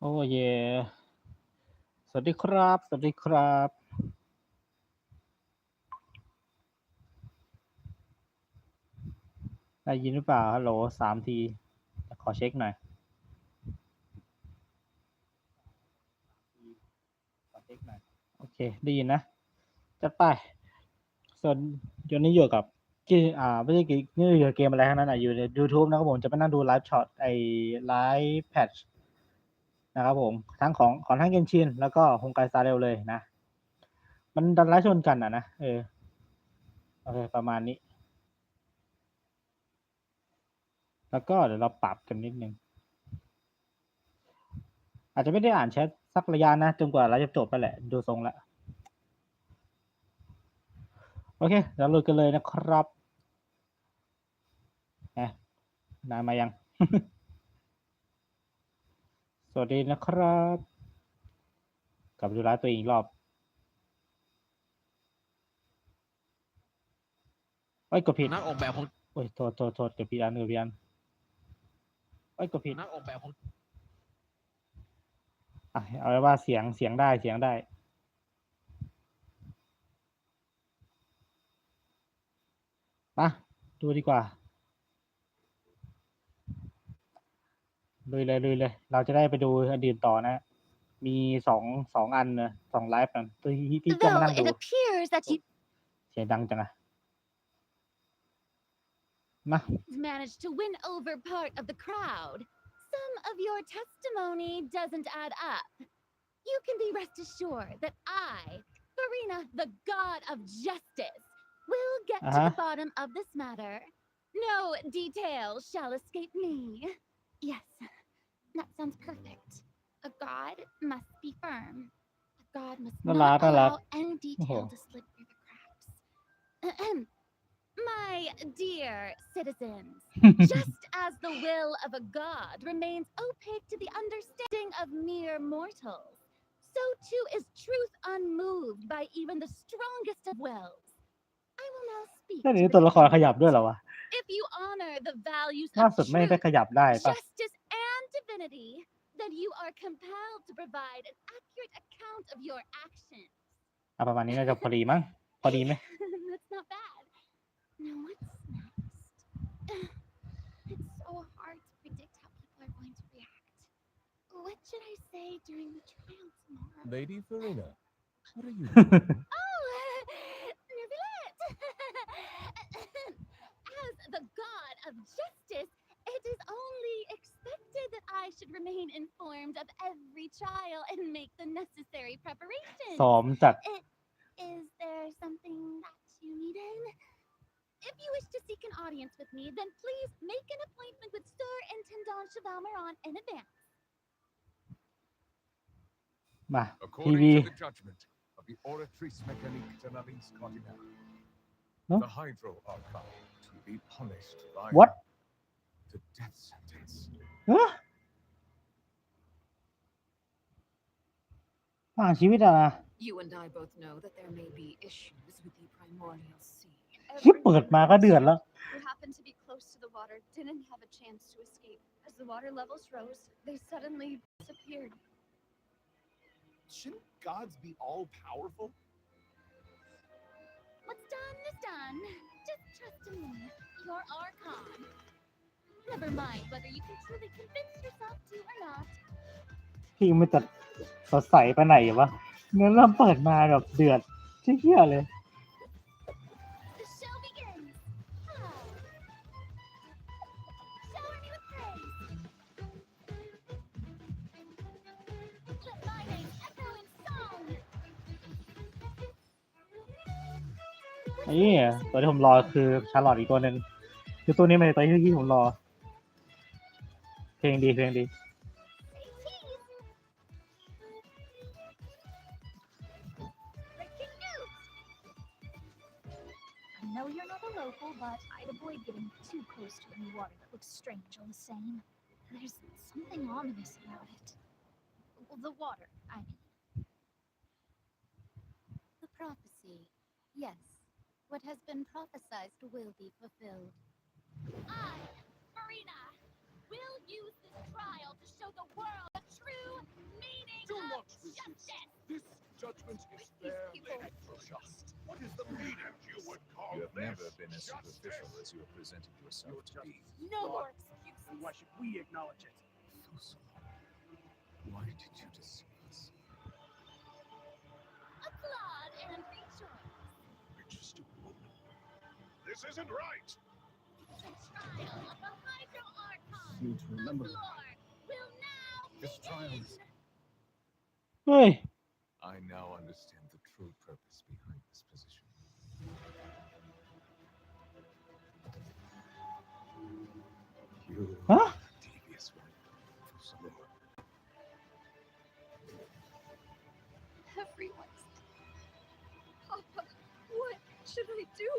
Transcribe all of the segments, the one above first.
โอ้เยสวัสดีครับ สวัสดีครับ ได้ยินหรือเปล่า ฮัลโหล3 ที ขอเช็คหน่อย ขอเช็คหน่อย โอเค ได้ยินนะ จัดไป ส่วนเดี๋ยวนี้อยู่กับไม่ใช่นี่อยู่เกมอะไรทั้งนั้นอยู่ใน YouTube นะครับผม จะไปนั่งดูไลฟ์ช็อตไลฟ์แพทช์นะครับผม ทั้งของทั้งเกมชิน แล้วก็ฮงไกซาเรลเลยนะ มันดันไลฟ์ชนกันนะโอเค ประมาณนี้ แล้วก็เดี๋ยวเราปรับกันนิดนึง อาจจะไม่ได้อ่านแชทสักระยะนะจนกว่าเราจะจบไปแหละ ดูทรงแล้ว โอเคเดี๋ยวลุยกันเลยนะครับนายมายัง สวัสดีนะครับ กลับไปดูไลฟ์ตัวเองอีกรอบกดผิดนักออกแบบของโทษกดผิดอันกดผิดอันกดผิดนักออกแบบของเอาไว้ว่าเสียงได้มาดูดีกว่าลุยเลยเราจะได้ไปดูอันอื่นต่อนะ มีสองอันนะ2 ไลฟ์กันที่จะมานั่งดูเสียงดังจังอะมา managed to win over part of the crowd. Some of your testimony doesn't add up. You can be rest assured that I, Farina, the god of justice, will get to the bottom of this matter. No detail shall escape me. Yes, that sounds perfect. A god must be firm. A god must not allow any detail to slip through the cracks. My dear citizens, just as the will of a god remains opaque to the understanding of mere mortals, so too is truth unmoved by even the strongest of wills. I will now speak. นี่ตัวละครขยับด้วยเหรอวะ If you honor the values ล่า of สุดไม่ได้ truth, ขยับได้ปะ justice, and divinity, then you are compelled to provide an accurate account of your actions. ประมาณนี้น่าจะพอดีมั้งพอดีไหม That's not bad. Now what's next? It's so hard to predict how people are going to react. What should I say during the trial tomorrow? Lady Farina, what are you doing? Oh, Nervulet! As the god of justice, it is only expected that I should remain informed of every trial and make the necessary preparations. ซ้อมจัด Is there something that you needed? If you wish to seek an audience with me, then please make an appointment with Sir Intendant Chevalmeron in advance. มาที According วี to the judgment of the Oratrice Mécanique de la Lince Cardinal, Huh? the Hydro Archon to be punished by What? the death sentence. ผ่านชีวิตอะนะ You and I both know that there may be issues with the primordial sea. ที่เปิดมาก็เดือดแล้ว who happened to be close to the water didn't have a chance to escape. As the water levels rose, they suddenly disappeared. Shouldn't gods be all powerful? What's done is done. Just trust in me, your Archon. Never mind whether you can truly convince yourself to or not. ที่มันจะสดใสไปไหนวะเนื้อเริ่มเปิดมาแบบเดือดเชี่ยเลย The show begins. Shower me with praise. Let my name echo in song. นี่ตัวที่ผมรอคือชาร์ลอตอีกตัวหนึ่งคือตัวนี้มันเป็นตัวที่ผมรอเพลงดี Say cheese. Breaking news. I know you're not a local, but I'd avoid getting too close to any water that looks strange all the same. There's something ominous about it. Well, the water, I mean. The prophecy. Yes, what has been prophesied will be fulfilled. I, Farina, will use this trial to show the world the true You have never been as superficial as you have presented yourself to be. No more excuses. Why should we acknowledge it? Why did you deceive us? Applaud and rejoice. We're just a woman. This isn't right. The trial of the Hydro Archon. Need to The remember that. floor will now This trial begin. is. เฮ้ย I now understand the true purpose behind this position. You Huh? are a devious one. Everyone's. Papa, what should I do?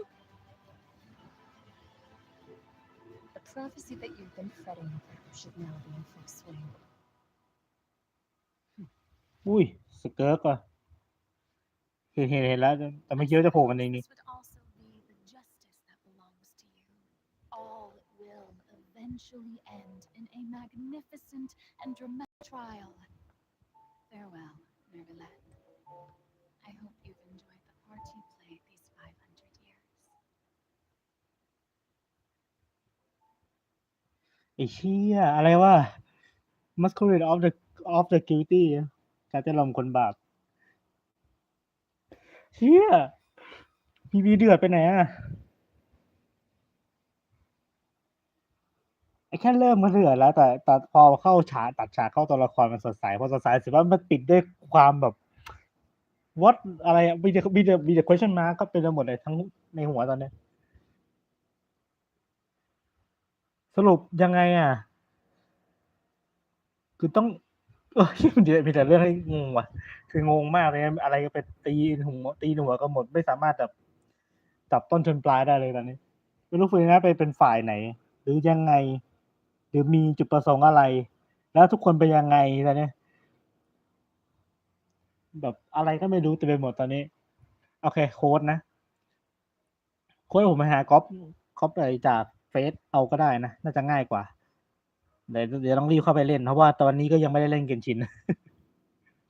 The prophecy that you've been fretting over should now be in full swing. อุ้ยสเกิร์กว่ะคือเห็นแล้วแต่ไม่คิดว่าจะโผล่มาในนี้ This would also be the justice that belongs to you. All will eventually end in a magnificent and dramatic trial. Farewell, Nergalette. I hope you've enjoyed the part you played these 500 years. ไอ้เชี่ยอะไรวะ Masquerade of the Guilty การจะลมคนบาปเชี่ยพีเดือดไปไหนอ่ะไอ้แค่เริ่มก็เดือดแล้วแต่พอเข้าตัดฉากเข้าตัวละครมันสดใสพอสดใสเสร็จว่ามันปิดด้วยความแบบ what อะไรอะมีแต่ question mark ก็เป็นไปหมดเลยทั้งในหัวตอนนี้สรุปยังไงอ่ะคือต้องมีแต่เรื่องให้งงว่ะคืองงมากเลยอะไรก็ไปตีหัวก็หมดไม่สามารถแบบจับต้นชนปลายได้เลยตอนนี้ไม่รู้ฟื้นนะเป็นฝ่ายไหน หรือยังไง หรือมีจุดประสงค์อะไร แล้วทุกคนเป็นยังไงตอนนี้แบบอะไรก็ไม่รู้เต็มไปหมดตอนนี้โอเคโค้ดนะโค้ดผมไปหาก๊อปอะไรจากเฟซเอาก็ได้นะน่าจะง่ายกว่าเดี๋ยวต้องรีบเข้าไปเล่นเพราะว่าตอนนี้ก็ยังไม่ได้เล่นเกนชิน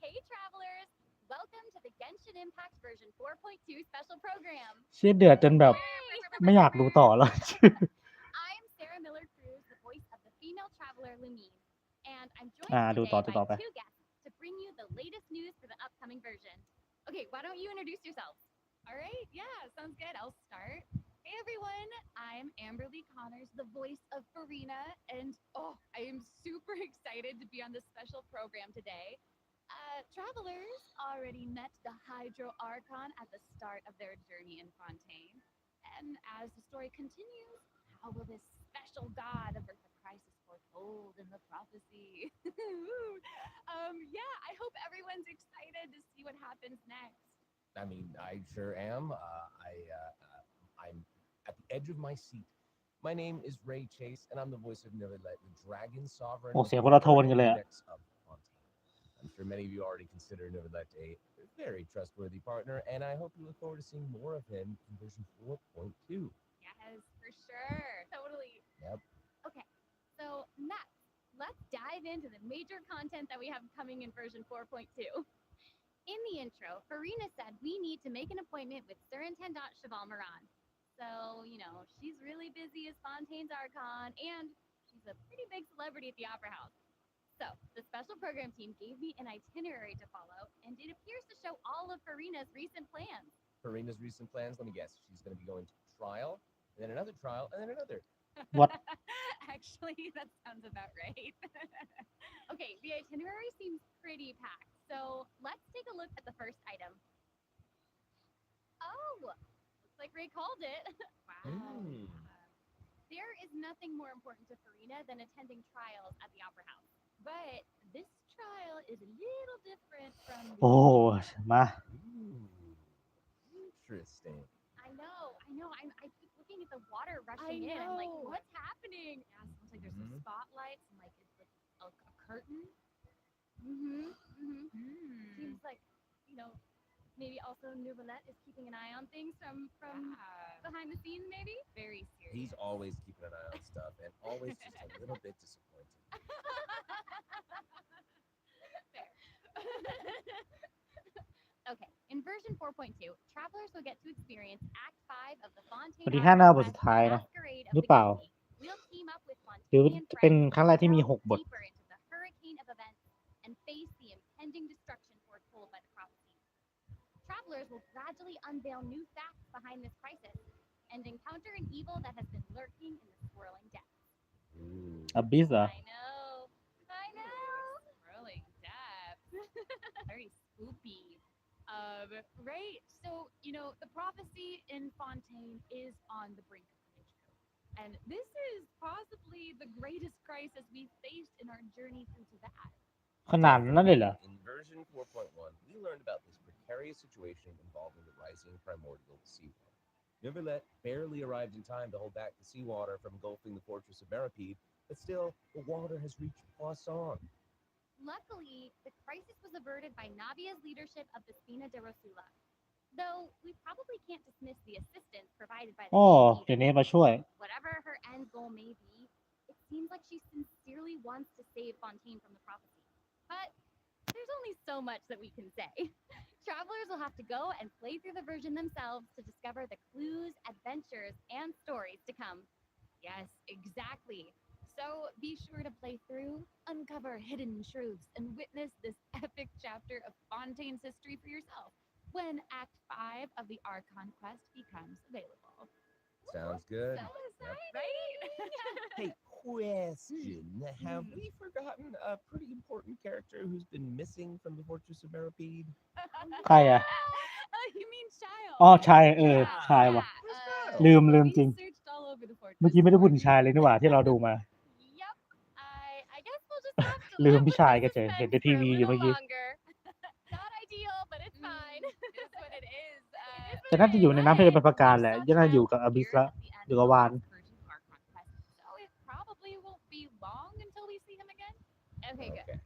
Hey travelers, welcome to the Genshin Impact version 4.2 special program. เชี่ยเดือดจนแบบไม่อยากดูต่อแล้ว I'm Sarah Miller-Cruz, the voice of the female traveler Lumine, and I'm joined ดูต่อ today ต่อ by ไป two guests to bring you the latest news for the upcoming version. Okay, why don't you introduce yourselves? All right, yeah, sounds good. I'll start. Hey everyone, I'm Amberly Connors, the voice of Farina, and I am super excited to be on this special program today. Travelers already met the Hydro Archon at the start of their journey in Fontaine. And as the story continues, how will this special god avert the crisis foretold in the prophecy? Yeah, I hope everyone's excited to see what happens next. I mean, I sure am. I'm at the edge of my seat. My name is Ray Chase, and I'm the voice of Nergalette, the dragon sovereign. โอ้เสียงคนละโทนกันเลยอะ Index of Fontaine. I'm sure many of you already consider Nergalette a very trustworthy partner, and I hope you look forward to seeing more of him in version 4.2. Yes, for sure. Totally. Yep. Okay, so next, let's dive into the major content that we have coming in version 4.2. In the intro, Farina said we need to make an appointment with Surintendant Cheval Moran. So, she's really busy as Fontaine's Archon, and she's a pretty big celebrity at the Opera House. So, the special program team gave me an itinerary to follow, and it appears to show all of Farina's recent plans. Farina's recent plans, let me guess. She's going to be going to trial, and then another trial, and then another. What? Actually, that sounds about right. Okay, the itinerary seems pretty packed, so let's take a look at the first item. Oh, looks like Ray called it. Wow. There is nothing more important to Farina than attending trials at the Opera House. But this trial is a little different from the โอ้มา Interesting. I know. I keep looking at the water rushing in. I'm like, what's happening? Yeah, it looks like there's some spotlights and like it's like a curtain. Seems like, maybe also Nergalette is keeping an eye on things from behind the scenes, maybe? Very serious. He's always keeping an eye on stuff, and always just a little bit disappointed. Fair. Okay, in version version 4.2, travelers will get to experience Act 5 of the บ Fontaine ทที่5น่าบท Arc สุดท้าย Quest นะ Masquerade of หรือ the เปล่า Guilty. We'll team up with หรือ Fontaine and จะเป็น friends ครั้งแรกที่มี to 6 บท delve deeper into the hurricane of events and face the impending destruction foretold by the prophecy. Travelers will gradually unveil new facts behind this crisis and encounter an evil that has been lurking in the swirling depths. Abyss เหรอ I know. Swirling depths. Very spooky. Right. So, the prophecy in Fontaine is on the brink of coming true. And this is possibly the greatest crisis we've faced in our journey through to that. ขนาดนั้นเลยเหรอ In version 4.1, we learned about this precarious situation involving the rising primordial seawater. Neverlet barely arrived in time to hold back the seawater from engulfing the fortress of Meripede, but still, the water has reached Poisson. Luckily, the crisis was averted by Navia's leadership of the Spina de Rosula. Though we probably can't dismiss the assistance provided by the อ๋อ Guilty เดี๋ยวนี้มาช่วย Whatever her end goal may be, it seems like she sincerely wants to save Fontaine from the prophecy. But there's only so much that we can say. Travelers will have to go and play through the version themselves to discover the clues, adventures, and stories to come. Yes, exactly. So be sure to play through, uncover hidden truths, and witness this epic chapter of Fontaine's history for yourself when Act 5 of the Archon Quest becomes available. Sounds good. So exciting, right? Hey, question. Have we forgotten a pretty important character who's been missing from the Fortress of Meripede? ใครอ่ะ You mean Child? อ๋อชายชายว่ะ Child. ลืม we จริง searched all over the fortress เมื่อกี้ไม่ได้พูดถึง for ชายเลยนี่หว่าที่เราดูมา Yep. I guess we'll just have to ลืม live พี่ with ชาย the ก็เจอเห็น suspense ในที for a วีอยู่ little เมื่อกี้ longer. Not ideal, but it's fine. It is what it is. แต่น่าจะอยู่ในน้ำทะเลเป็นประการแหละยังน่าอยู่กับอบิสละอยู่กับวาน So it probably won't be long until we see him again. Okay, good. Okay.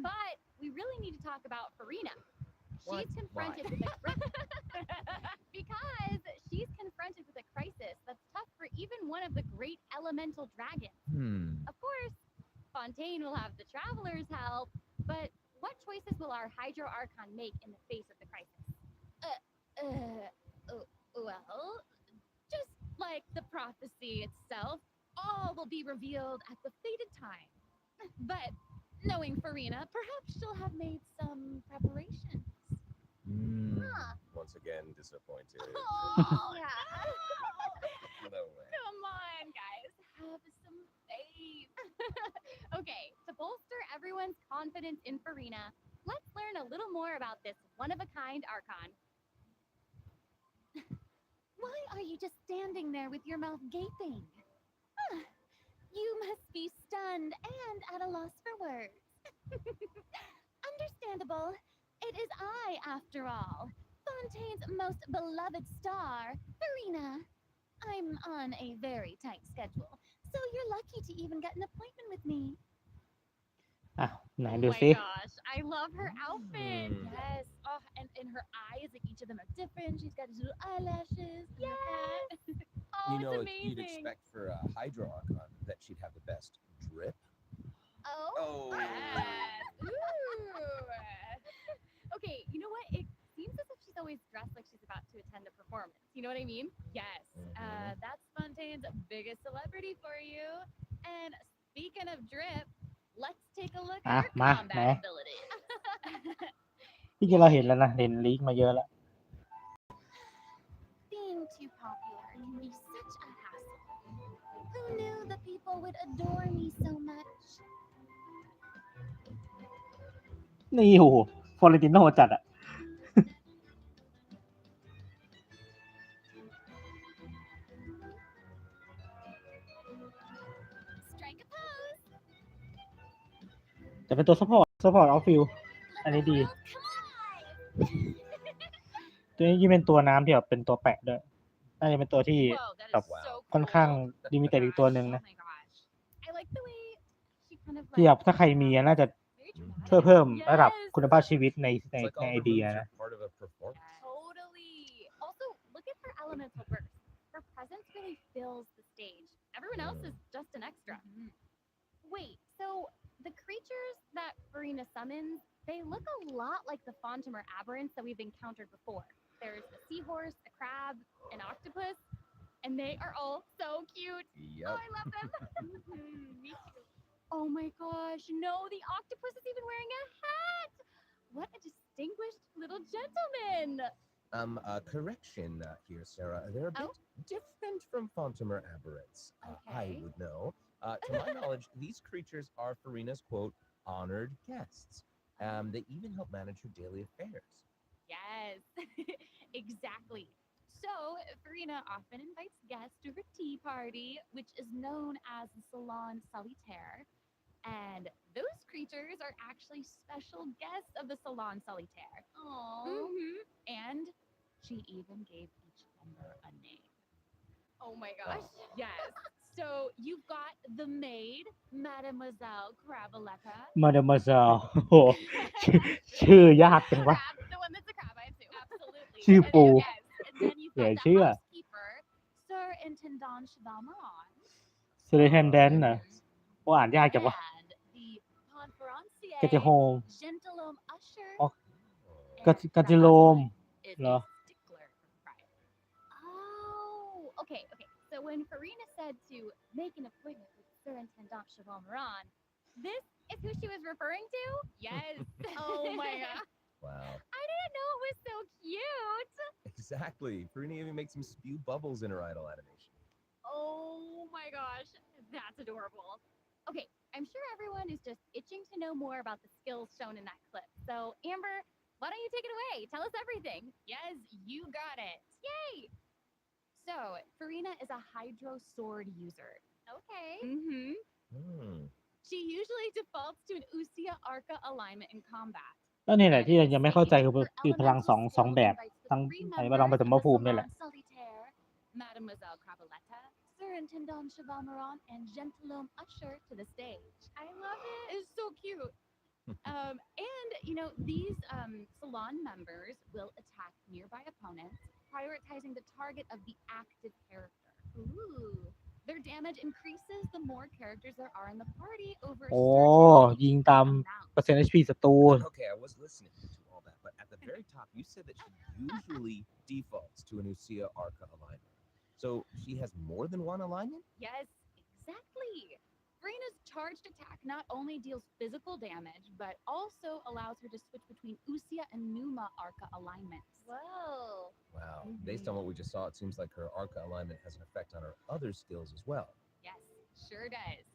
But we really need to talk about Farina. What? She's confronted with a because she's confronted with a crisis that's tough for even one of the great elemental dragons. Of course, Fontaine will have the travelers help, but what choices will our Hydro Archon make in the face of the crisis? Well, just like the prophecy itself, all will be revealed at the fated time. But knowing Farina, perhaps she'll have made some preparations. Huh. Once again, disappointed. Oh, yeah. No way. Come on, guys. Have some faith. Okay, to bolster everyone's confidence in Farina, let's learn a little more about this one-of-a-kind Archon. Why are you just standing there with your mouth gaping? You must be stunned and at a loss for words. Understandable. It is I, after all, Fontaine's most beloved star, Farina. I'm on a very tight schedule, so you're lucky to even get an appointment with me. อ่ะไหน Oh ดู my ซิ gosh, I love her outfit. Yes. Oh, and her eyes, like each of them are different. She's got these little eyelashes. Yes. Oh, You it's know, amazing. you'd expect for a Hydro Archon that she'd have the best drip. Oh. Oh. Yes. Ooh. Okay, you know what? It seems as if she's always dressed like she's about to attend a performance. You know what I mean? Yes. That's Fontaine's biggest celebrity for you. And speaking of drip, let's take a look อ่ะ at her มา combat ไหน ability. ที่จริงเราเห็นแล้วนะเห็นลีกมาเยอะแล้ว Being too popular can be such a hassle. Who knew the people would adore me so much? นี่โอ้โหฟลอเรนติโนจัดอ่ะ Strike a pose. จะเป็นตัวซัพพอร์ตออฟฟิล Let I the need to- world come alive. ตัวนี้ยิ่งเป็นตัวน้ำที่แบบเป็นตัวแปะด้วยน่าจะเป็นตัวที่ Whoa, that is แบบ so ค่อนข้าง cool. ลิมิเต็ดอีกตัวหนึ่ง Oh นะ my gosh. I like the way she kind of ที่แบบถ้าใครมีอะน่าจะ very dramatic. ช่วยเพิ่มระดับ Yes. คุณภาพชีวิตใน It's like ไอ all เดี the ย moves นะ are part of a performance. Totally. Also, look at her elemental burst. Her presence really fills the stage. Everyone else is just an extra. Wait, so the creatures that Farina summons, they look a lot like the Phantom or Aberrants that we've encountered before. there's a seahorse, a crab, an octopus, and they are all so cute. Yep. Oh, I love them. Me too. Oh my gosh, no, the octopus is even wearing a hat. What a distinguished little gentleman. Correction here, Sarah. They're a bit different from Fontamer aberrants. I Okay. would know. To my knowledge, these creatures are Farina's, quote, honored guests. They even help manage her daily affairs. Yes, exactly. So, Farina often invites guests to her tea party, which is known as the Salon Solitaire. And those creatures are actually special guests of the Salon Solitaire. Aww. And she even gave each member a name. Oh my gosh. Yes. So you've got the maid, Mademoiselle Crabaletta. มาเดมาซาโอ้โหชื่อยากจังวะ Crab, the one that's a crab, I assume. Absolutely. ชื่อปู Yes. And then you've เหลือ got the เชื่อ housekeeper, Sir Intendant Chevalmeron. เซเลแฮนแดนน่ะโอ้อ่านยากจังวะ And the conferencier, กาเจโฮม Gentilhomme Usher. อ๋อ and กาเจโลม is No. a stickler for pride. Oh, okay. So when Farina said to make an appointment with Sir Intendant Chevalmeron, this is who she was referring to? Yes. Oh my god. Wow. I didn't know it was so cute. Exactly. Farina even makes him spew bubbles in her idol animation. Oh my gosh, that's adorable. Okay, I'm sure everyone is just itching to know more about the skills shown in that clip. So, Amber, why don't you take it away? Tell us everything. Yes, you got it. Yay! So, Farina is a hydro sword user. Okay. Hmm. She usually defaults to an Usia Arca alignment in combat. แล้วนี่แหละที่ยังไม่เข้าใจคือพลังสองแบบทั้งไอ้พลังปฐมภูมินี่แหละ Solitaire, Mademoiselle Crabaletta, Sir Intendant Chevalmeron, and Gentilhomme Usher to the stage. I love it. It's so cute. And these salon members will attack nearby opponents, prioritizing the target of the active character. Ooh. Their damage increases the more characters there are in the party over a โอ้ certain ยิงตาม amount. เปอร์เซ็นต์ HP ศัตรู Okay, I was listening to all that, but at the very top, you said that she usually defaults to an Usia Arca alignment. So she has more than one alignment? Yes, exactly. Farina's charged attack not only deals physical damage, but also allows her to switch between Usia and Numa Arca alignments. Whoa. Wow. Based on what we just saw, it seems like her Arca alignment has an effect on her other skills as well. Yes, sure does.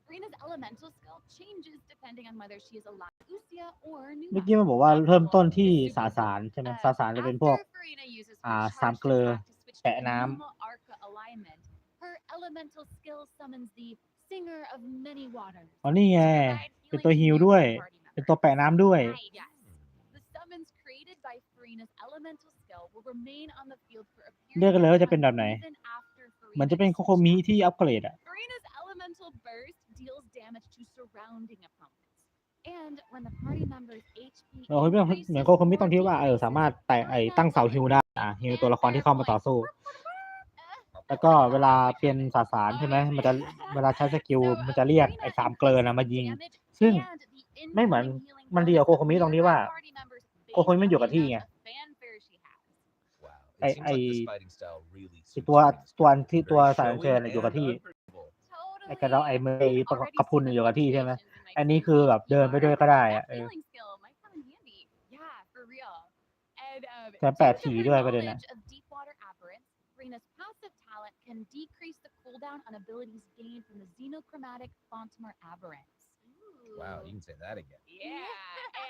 Farina's elemental skill changes depending on whether she is aligned with Usia or เมื่อ Numa. กี้มันบอกว่าเริ่มต้นที่สาสารใช่ไหมสาสารจะเป็นพวก After Farina uses her สาม charged เกลือ attack to switch แปะ to น้ Numa Arca alignment, her elemental skill summons the Singer of Many Waters. ำอ๋อนี่ไง to provide เป็นตัว healing to ฮิลด้วย nearby party เป็น members. ตัวแปะน้ำด้วย Right, yes. The summons created by Farina's elemental skill will remain on the field for a period เลือกกันเลยว่า of จะเป็น time แบบไหน even after เหมือนจะเป็น Farina's โคโคมิที่อัปเกรดอะ Farina's elemental burst deals damage to surrounding opponents. And when the party member's HP เราเหมือนโคโคมิตรงที่ว่าสามารถแต่ตั้งเสาฮิลได้ฮิลตัวละครที่เข้ามาต่อสู้ แล้วก็เวลาเปลี่ยนสาสารใช่ไหมมันจะเวลาใช้สกิลมันจะเรียกไอ้สามเกลือนะมายิง ซึ่งไม่เหมือนมันดีกว่าโคโคมิตรงที่ว่าโคโคมิมันอยู่กับที่ไง Wow. I- It seems like this I- fighting style really ไอ้ suits ตัว Farina's ที่ character. ตัว Very สารเชิญ showy อยู่กับ and ที่ unpredictable. ไอ้กระเราไอ้มือกระพุนอยู่กับที่ใช่ไหมอันนี้คือแบบเดินไปด้วยก็ได้อะ แถมแปดถี่ด้วยประเด็นอะ Farina's passive talent can decrease the cooldown on abilities gained from the xenochromatic Fontamer aberrants. Wow, you can say that again. Yeah,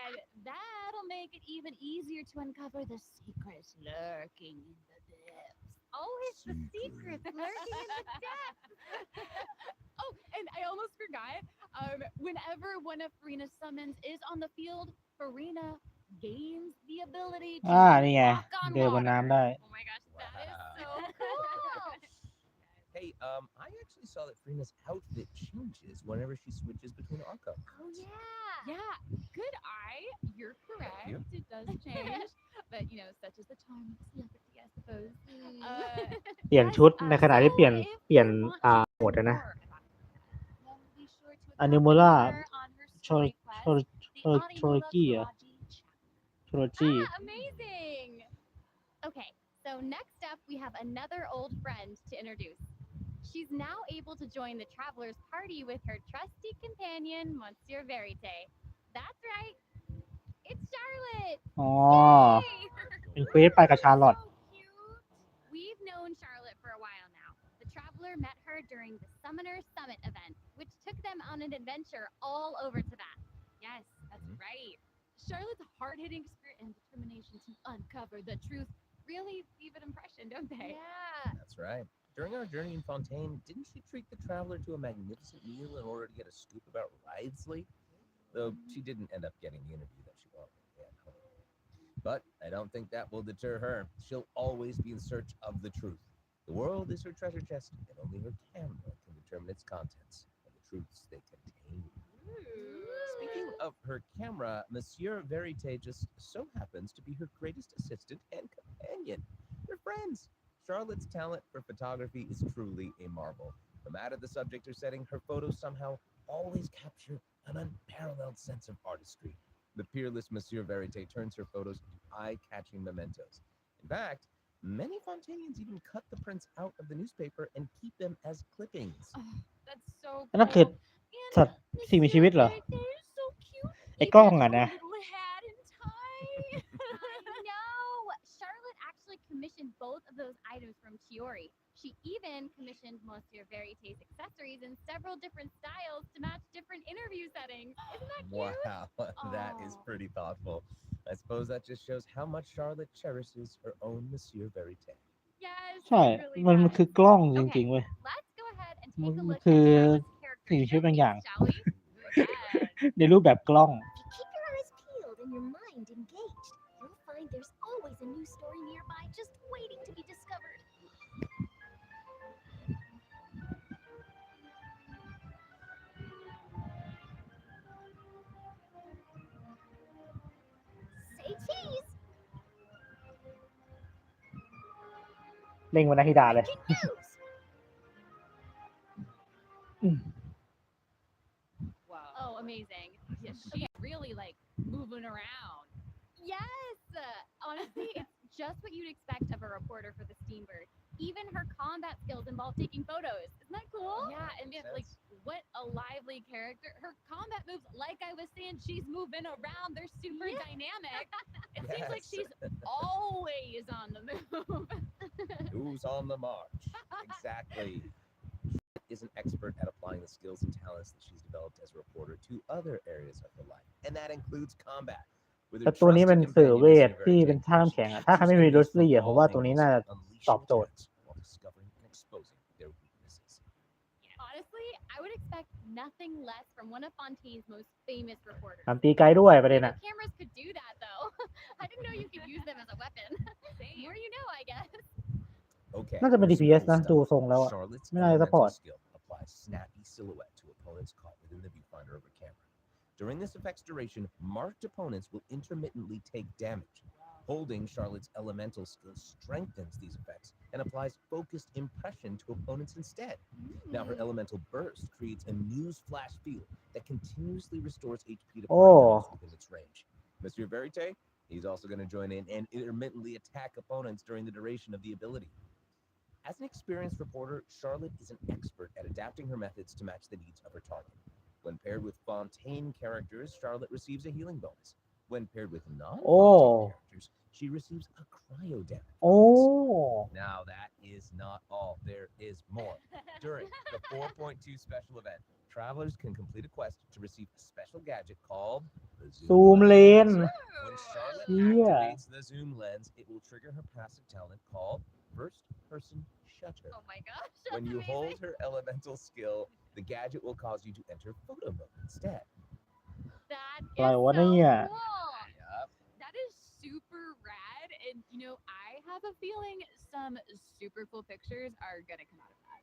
and that'll make it even easier to uncover the secrets lurking in the depths. Oh, it's the secrets lurking in the depths. Oh, and I almost forgot. Whenever one of Farina's summons is on the field, Farina gains the ability to นี่ไง walk on เดินบน water. น้ำได้ Oh my gosh, that is so cool. Hey, I actually saw that Farina's outfit changes whenever she switches between Arca. Oh yeah. Yeah, good eye. You're correct. you. It does change, but such is the charm of celebrity, I suppose. เปลี่ยนชุดในขณะที่เปลี่ยน So if เปลี่ยน you want to โหมดอะนะ learn more about that, then be sure to Animula accompany her on her story quest, the Animula Trilogy อะ Karaji chapter. Trilogy Amazing. Okay, so next up we have another old friend to introduce. She's now able to join the traveler's party with her trusty companion, Monsieur Verite. That's right, it's Charlotte! อ๋อ Yay! เป็นเควสไปกับชาร์ลอต So cute! We've known Charlotte for a while now. The traveler met her during the Summoner Summit event, which took them on an adventure all over Tibet. Yes, that's right. Charlotte's hard-hitting spirit and determination to uncover the truth really leave an impression, don't they? Yeah. That's right. During our journey in Fontaine, didn't she treat the traveler to a magnificent meal in order to get a scoop about Ridesley? Though she didn't end up getting the interview that she wanted at home. But I don't think that will deter her. She'll always be in search of the truth. The world is her treasure chest, and only her camera can determine its contents and the truths they contain. Speaking of her camera, Monsieur Verite just so happens to be her greatest assistant and companion. They're friends. Charlotte's talent for photography is truly a marvel. No matter the subject or setting, her photos somehow always capture an unparalleled sense of artistry. The peerless Monsieur Verite turns her photos into eye-catching mementos. In fact, many Fontainians even cut the prints out of the newspaper and keep them as clippings. Oh, that's so นั่นคือ cool. สัตว์สิ่งมีชีวิตเหรอ Verite is so cute. ไอ้กล้องอะนะ Even her little hat and tie. I know. Charlotte actually commissioned both of those items from Chiori. She even commissioned Monsieur Verite's accessories in several different styles to match different interview settings. Isn't that cute? Wow, that is Aw. pretty thoughtful. I suppose that just shows how much Charlotte cherishes her own Monsieur Verite. Yes, ใช่ it really มัน does. คือกล้องจ Okay, ริงๆเว้ย let's go ahead and มัน take a look คื at อ Charlotte's สิ่งมีชีวิต character บางอย่าง showcase, shall we? Yes. ในรูปแบบกล้อง If you keep your eyes peeled and your mind engaged, you'll find there's always a new story nearby just waiting to be discovered. Say cheese! เล่งวันนาธิดาเลย Breaking news! Oh, amazing. Yeah, she's really like moving around. Yes! Honestly, it's just what you'd expect of a reporter for the Steambird. Even her combat skills involve taking photos. Isn't that cool? Yeah, and yet, like, what a lively character. Her combat moves, like I was saying, she's moving around. They're super dynamic. It seems like Yes. she's always on the move. Who's on the march? Exactly. Charlotte is an expert at applying the skills and talents that she's developed as a reporter to other areas of her life, and that includes combat. With แต่ her ตัวนี้ trusty เป็นสื่อ companion, เวท Monsieur ที่ Verite, เป็นท่าน้ำ she แข็งอะถ้าใคร captures ไม่มี enemies รูส from ลี่อะผม all ว่าตัวนี้ angles, น่าจะ unleashing ตอบโจทย์ attacks while discovering and exposing their weaknesses. Honestly, I would expect nothing less from one of Fontaine's most famous reporters. ทำตีไกลด้วยประเด็น The อะ cameras could do that, though. I didn't know you could use them as a weapon. More you know, I guess. Okay. น่าจะเป็น here's some DPS cool นะ stuff. ดูทรงแล้วอะ Charlotte's ไม่น่าจะ elemental support skill applies snappy silhouette to opponents caught within the viewfinder of a camera. During this effect's duration, marked opponents will intermittently take damage. Holding Charlotte's elemental skill strengthens these effects and applies focused impression to opponents instead. Now her elemental burst creates a news flash field that continuously restores HP to party members within its range. Monsieur Verite, he's also going to join in and intermittently attack opponents during the duration of the ability. As an experienced reporter, Charlotte is an expert at adapting her methods to match the needs of her target. When paired with Fontaine characters, Charlotte receives a healing bonus. When paired with non-Fontaine characters, she receives a cryo damage โอ้ bonus. Now that is not all. There is more. During the 4.2 special event, travelers can complete a quest to receive a special gadget called the ซูมเลน When Charlotte Yeah. activates the zoom lens, it will trigger her passive talent called First Person Shutter. Oh my gosh. When That's you hold amazing. her elemental skill, the gadget will cause you to enter photo mode instead. That is อะไรวะ so เนี่ย cool. Yup. That is super rad. And, you know, I have a feeling some super cool pictures are going to come out of that.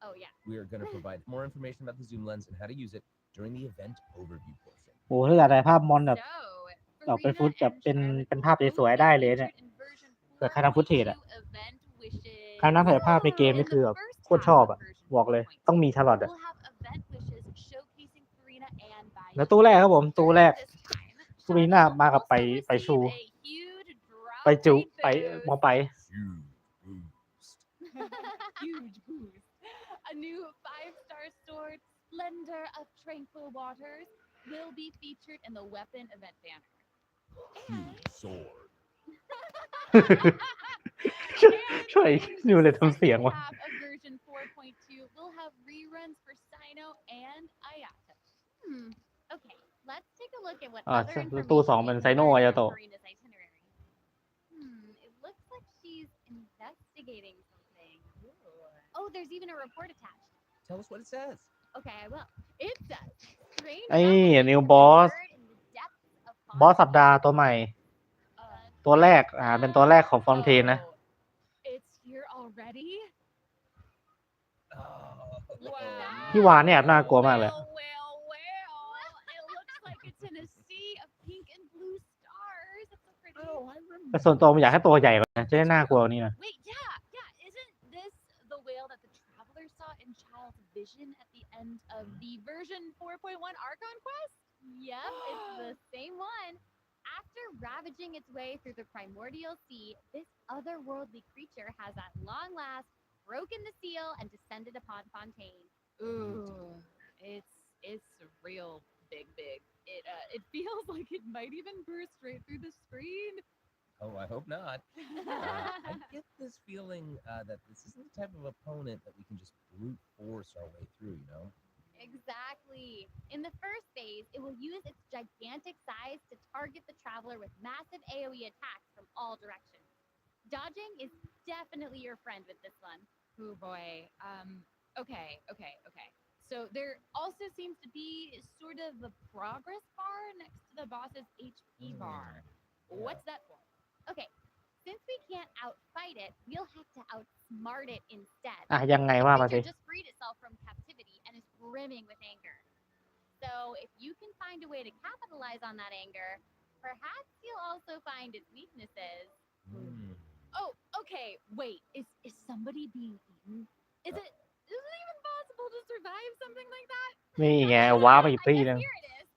Oh, yeah. We are going to provide more information about the zoom lens and how to use it during the event overview portion. โอ้ถ้าอยากได้ภาพมอนแบบ So, ออกเป็นฟุต Farina แบบ and เป็น Charlotte เป็นภาพ both สวยๆได้เลย entered เนี่ย in version เกิดใครทำฟุตเทจอะ 4.2 event wishes. ใครนั่งถ่ายภาพในเกม In นี่ the คือแบบ first โคตร half ชอบ of อะ version บอกเลย 4.2, ต้องมีชาร์ลอตอะ we'll have event wishes showcasing Farina and แล้ว Bailey. ตู้แรกครับผม ตู้แรก During this time, ซูรีน่า Charlotte will มากับ also ไปชู receive a huge drop ไปจุ take ไป those. มอไป Huge boost. Huge boost. A new 5-star sword, Splendor of Tranquil Waters, will be featured in the weapon event banner. Huge sword. ช่วย And ดูเลย the ทำเสียง second วะ half of version 4.2 will have reruns for Sino and Ayato. Okay, let's take a look at what อ่า other ตู้ information 2 เป็น is ไซโน learned อายา from โตะ Karina's itinerary. It looks like she's investigating something. Oh, there's even a report attached. Tell us what it says. Okay, I will. It says, strange ไอ้ revelations new have boss occurred in the depths of บอสสัป Fontaine. ดาห์ตัวใหม่ ตัวแรกเป็นตัวแรกของฟอนเทนนะ Oh, it's here already? Oh, Look at that. พี่วานเนี่ยแอบน่ากลัวมากเลย Well. It looks like it's in a sea of pink and blue stars. It's so pretty. Oh, I remember. แต่ส่วนตัวผมอยากให้ตัวใหญ่กว่านะจะได้น่ากลัวกว่านี้นะ Wait, yeah. Isn't this the whale that the traveler saw in Child's vision at the end of the version 4.1 Archon quest? Yep, it's the same one. After ravaging its way through the primordial sea, this otherworldly creature has at long last broken the seal and descended upon Fontaine. Ooh, it's real big. It feels like it might even burst right through the screen. Oh, I hope not. I get this feeling that this isn't the type of opponent that we can just brute force our way through, you know? Exactly. In the first phase, it will use its gigantic size to target the traveler with massive AoE attacks from all directions. Dodging is definitely your friend with this one. Oh boy. Okay. So there also seems to be sort of a progress bar next to the boss's HP bar. What's that for? Okay. Since we can't outfight it, we'll have to outsmart it instead. ยังไงว่ามา The สิ creature just freed itself from captivity and is brimming with anger. So if you can find a way to capitalize on that anger, perhaps you'll also find its weaknesses. Oh, okay. Wait, is somebody being eaten? Is it even possible to survive something like that? นี่ไงว้าไปอีก I ที่ guess นึง here it is.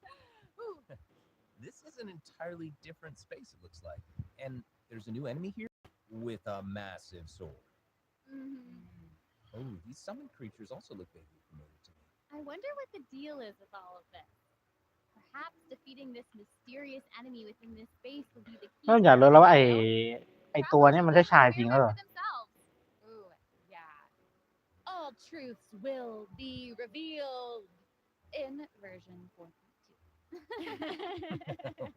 Ooh, This is an entirely different space, it looks like. And there's a new enemy here with a massive sword. Oh, these summoned creatures also look vaguely familiar to me. I wonder what the deal is with all of this. Perhaps defeating this mysterious enemy within this space will be the key. ก็อยากรู้แล้วว่าไอ้ตัวเนี้ยมันใช่ชายจริงหรือเปล่า Ooh, yeah. All truths will be revealed in version 4.2.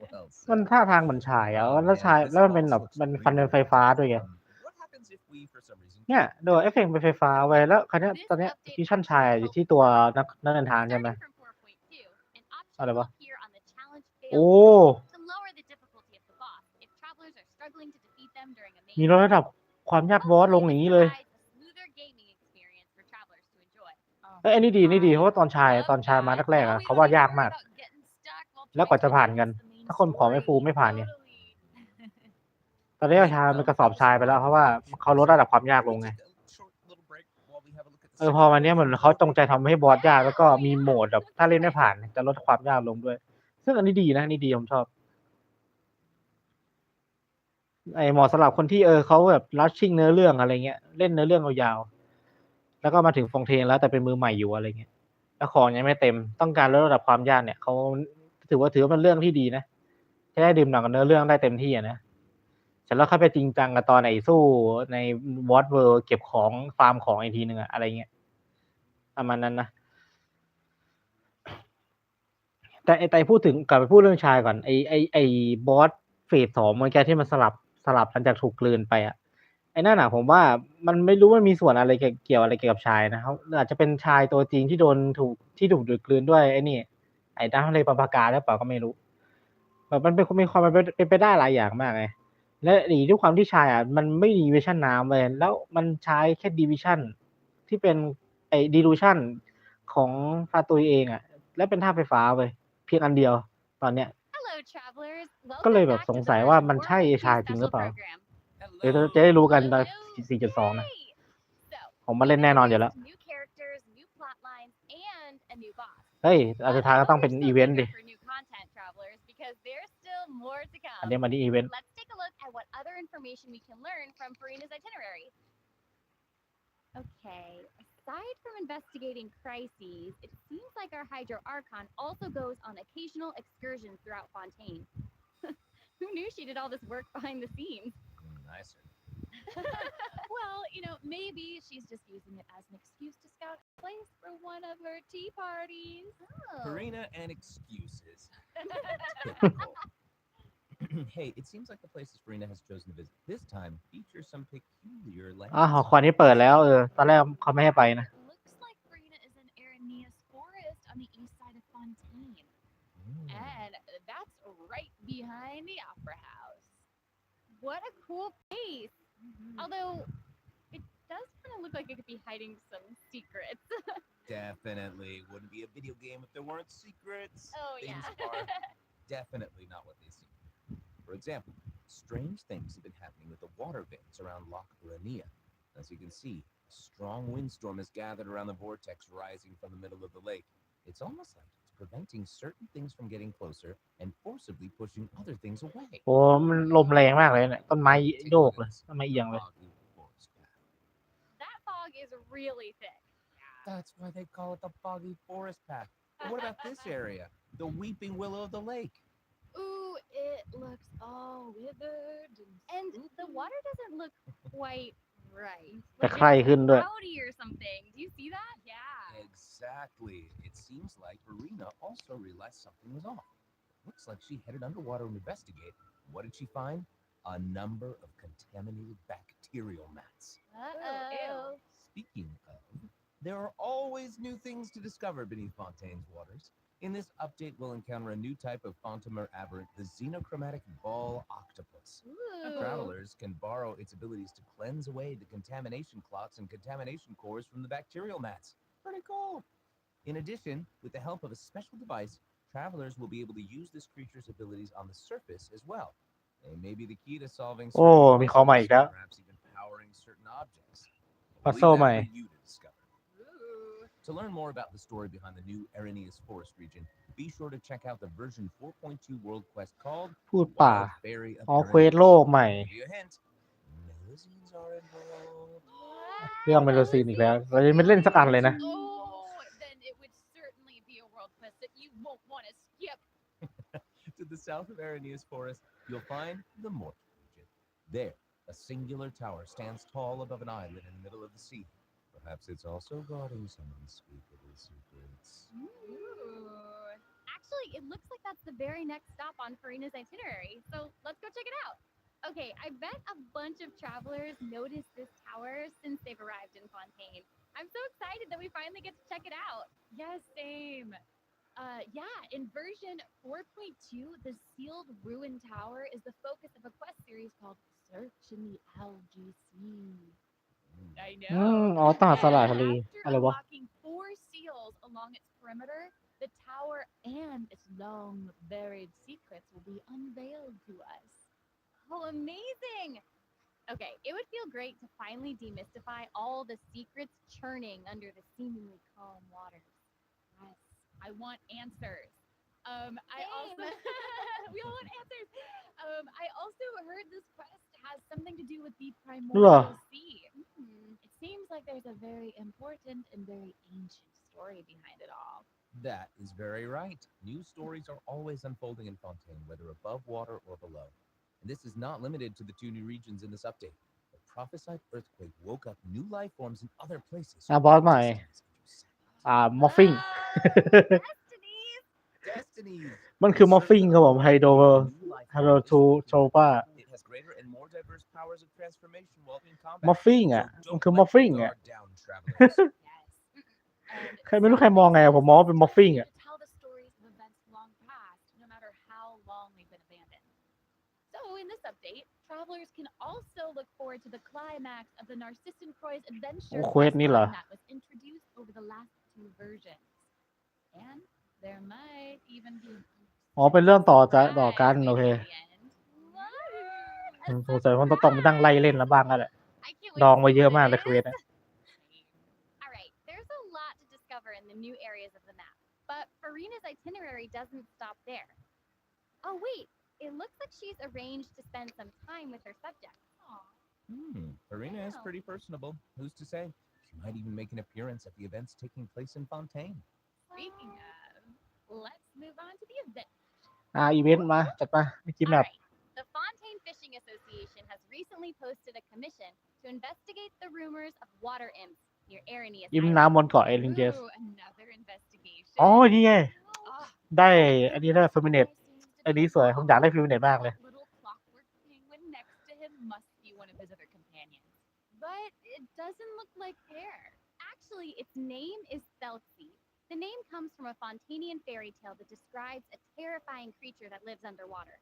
Well มัน said. ท่าทางเหมือนชายอ่ะ Oh, แล้ว man, ชาย this แล้วมันเป็น boss แบบ looks มันฟันเป็น really ไฟฟ้าด้วยไง What happens if we, for some reason, เนี่ยดูเอฟเฟกต์เป็นไฟฟ้าไว้แล้วคราวเนี้ยตอนเนี้ยฟิวชั่นชายอยู่ที่ตัวนักเดินทางใช่ไหม Starting from 4.2, an optionอะไร will วะ appear on the challenge โอ้ failed to lower the difficulty of the boss if travelers are struggling to defeat them during a มี main ลดระดับความยากบอสลงอย่างนี้เลย provides a smoother gaming experience for travelers to enjoy. เอ้ยอันนี้ดีเพราะว่าตอนชายมาแรกๆอ่ะเขาว่ายากมาก แล้วกว่าจะผ่านกัน ถ้าคนผอมไม่ฟูไม่ผ่านเนี่ย ตอนนี้ชายมันกระสอบชายไปแล้วเพราะว่าเขาลดระดับความยากลงไง take a short little break while we have a look at the พอวันนี้เหมือนเขาจงใจทำให้บอสยากแล้วก็มีโหมดแบบถ้าเล่นไม่ผ่านจะลดความยากลงด้วย ซึ่งอันนี้ดีนะนี่ดีผมชอบเหมาะสำหรับคนที่เขาแบบรัชชิ่งเนื้อเรื่องอะไรเงี้ยเล่นเนื้อเรื่องยาวๆแล้วก็มาถึงฟงเทนแล้วแต่เป็นมือใหม่อยู่อะไรเงี้ยแล้วของยังไม่เต็มต้องการลดระดับความยากเนี่ยเขาถือว่าเป็นเรื่องที่ดีนะจะได้ดื่มด่ำกับเนื้อเรื่องได้เต็มที่นะเสร็จแล้วค่อยไปจริงจังกับตอนไหนสู้ในวอตเวิลด์เก็บของฟาร์มของอีกทีนึงอะไรเงี้ยประมาณนั้นนะแต่พูดถึงกลับไปพูดเรื่องชายก่อนไอบอสเฟส 2เมื่อกี้ที่มันสลับหลังจากถูกกลืนไปอ่ะไอ้นั่นน่ะผมว่ามันไม่รู้ว่ามีส่วนอะไรเกี่ยวอะไรเกี่ยวกับชายนะครับอาจจะเป็นชายตัวจริงที่ถูกดูดกลืนด้วยไอ้นี่ไอ้น้ำทะเลปาปากาหรือเปล่าก็ไม่รู้แบบมันมีความเป็นไปได้หลายอย่างมากเลยและอีกด้วยความที่ชายอ่ะมันไม่มีวิชั่นน้ำเลยแล้วมันใช้แค่ดิวิชั่นที่เป็นไอ้ดิลูชั่นของฟาตุยเองอ่ะและเป็นท่าไฟฟ้าเว้ยเพียงอันเดียวตอนเนี้ย Hello, travelers. ก็เลย Welcome แบบ back ส to ง the สัยว่า version มันใช่ 4.2 ชายจริงหรือเปล่า special program. เดี๋ยวจะได้รู้กันตอน 4.2 นะ So, ผมมาเล่นแน่นอนอยู่แล้ว new characters, new plot lines, and a new boss. เฮ้ยอาจจะท้ายก็ต้องเป็น But อีเวนต์ we're ดิ still eager for new content, travelers, because there's still more to อัน come. นี้มาที่อีเวนต์ Let's take a look at what other information we can learn from Farina's itinerary. Okay, aside from investigating crises, it seems like our Hydro Archon also goes on occasional excursions throughout Fontaine. Who knew she did all this work behind the scenes? Nicer. Well, maybe she's just using it as an excuse to scout a place for one of her tea parties. Oh. Farina and excuses. Typical. Hey, it seems like the places Farina has chosen to visit this time feature some peculiar หอ lands. คอยนี้เปิดแล้วตอนแรกเขาไม่ให้ไปนะ Looks like Farina is in Aranea's forest on the east side of Fontaine. And that's right behind the Opera House. What a cool place! Although, it does kind of look like it could be hiding some secrets. Definitely wouldn't be a video game if there weren't secrets. Oh, Things yeah. are definitely not what they seem. For example, strange things have been happening with the water vents around Loch Lania. As you can see, a strong windstorm has gathered around the vortex rising from the middle of the lake. It's almost like it's preventing certain things from getting closer and forcibly pushing other things away. โอ้มันลมแรงมากเลยเนี่ยต้นไม้โยกเลยต้นไม้เอียงเลย Foggy forest path. That fog is really thick. That's why they call it the foggy forest path. But what about this area? The weeping willow of the lake. Ooh, it looks all withered And the water doesn't look quite right. แต่ใครขึ้นด้วย Cloudy or something. Do you see that? Yeah. Exactly. It seems like Farina also realized something was off. Looks like she headed underwater to investigate. What did she find? A number of contaminated bacterial mats. Uh-oh. Speaking of, there are always new things to discover beneath Fontaine's waters. In this update, we'll encounter a new type of Fontamer aberrant, the xenochromatic ball octopus. Ooh. Travelers can borrow its abilities to cleanse away the contamination clots and contamination cores from the bacterial mats. Pretty cool. In addition, with the help of a special device, travelers will be able to use this creature's abilities on the surface as well. They may be the key to solving โอ้ certain มีของใหม่ puzzles, อีกแล้ว perhaps even powering certain objects. พัซ Leave เซิล that ใหม่ for you to discover. To learn more about the story behind the new Aranea's forest region, be sure to check out the version 4.2 world quest called พูดป่า Wild Fairy of เควส Araneas. โลกใหม่ Give you a hint. Melusines are involved. เรื่องเมโลซีนอีกแล้ว เราจะไม่เล่นสักอันเลยนะ Oh, then it would certainly be a world quest that you won't want to skip. To the south of Aranea's forest, you'll find the Mort region. There, a singular tower stands tall above an island in the middle of the sea. Perhaps it's also guarding some unspeakable secrets. Actually, it looks like that's the very next stop on Farina's itinerary. So let's go check it out. Okay, I bet a bunch of travelers noticed this tower since they've arrived in Fontaine. I'm so excited that we finally get to check it out. Yes, same. Yeah, in version 4.2, the sealed ruin tower is the focus of a quest series called Search in the Algae Sea. I อืม know. อ๋อตลาดสลาดทะเล After อะไรวะ unlocking 4 seals along its perimeter, the tower and its long buried secrets will be unveiled to us. Oh, amazing! Okay, it would feel great to finally demystify all the secrets churning under the seemingly calm waters. Yes, I want answers. I also we all want answers. I also heard this quest has something to do with the primordial sea. It seems like there's a very important and very ancient story behind it all. That is very right. New stories are always unfolding in Fontaine, whether above water or below. And this is not limited to the 2 new regions in this update. The prophesied earthquake woke up new life forms in other places. บอสใหม่ มอฟฟิง Destinies! Destinies. มันคือมอฟฟิงครับผมไฮโดร ไฮโดรทูโทปา It has greater and more diverse powers of transformation while in combat. มอฟฟิงอ่ะ So มันคือ don't มอฟ let ฟิง your อ่ะ guard down, travelers. Yes. And ใครไม่รู้ใครมองไงอะผมมองว่าเป็นมอฟฟิงอ่ะ to tell the stories of events long past, no matter how long they've been abandoned. So in this update, travelers can also look forward to the climax of the NeKrozz adventure โอ้เควสนี่เหรอ that was introduced over the last 2 versions. And there might even be อ๋อเป็นเรื่องต่อกันโอเค at the end. สงสัยมันต้องไปตั้งไล่เล่นแล้วบ้างก็แหละ I can't wait ดอง to ไว้ see เยอะ what มาก it เลยเควส is. อะ All right, there's a lot to discover in the new areas of the map, but Farina's itinerary doesn't stop there. Oh wait, It looks like she's arranged to spend some time with her subjects. Farina is Wow. pretty personable. Who's to say? She might even make an appearance at the events taking place in Fontaine. Speaking of, let's move on to the event. อีเวนต์มาจัดมากินแบบ Alright. The Fontaine Fishing Association has recently posted a commission to investigate the rumors of water imps near Aranius ยิ้ม Island. น้ำบนเกาะเอลิงเจส Ooh, another investigation. อ๋อนี่ไง Oh, ได้อันนี้ได้เฟมิเนต อันนี้สวยผมอยากได้ฟิลเนตมากเลย that little clockwork penguin next to him must be one of his other companions. But it doesn't look like hair. Actually, its name is Thelxie. The name comes from a Fontanian fairy tale that describes a terrifying creature that lives underwater.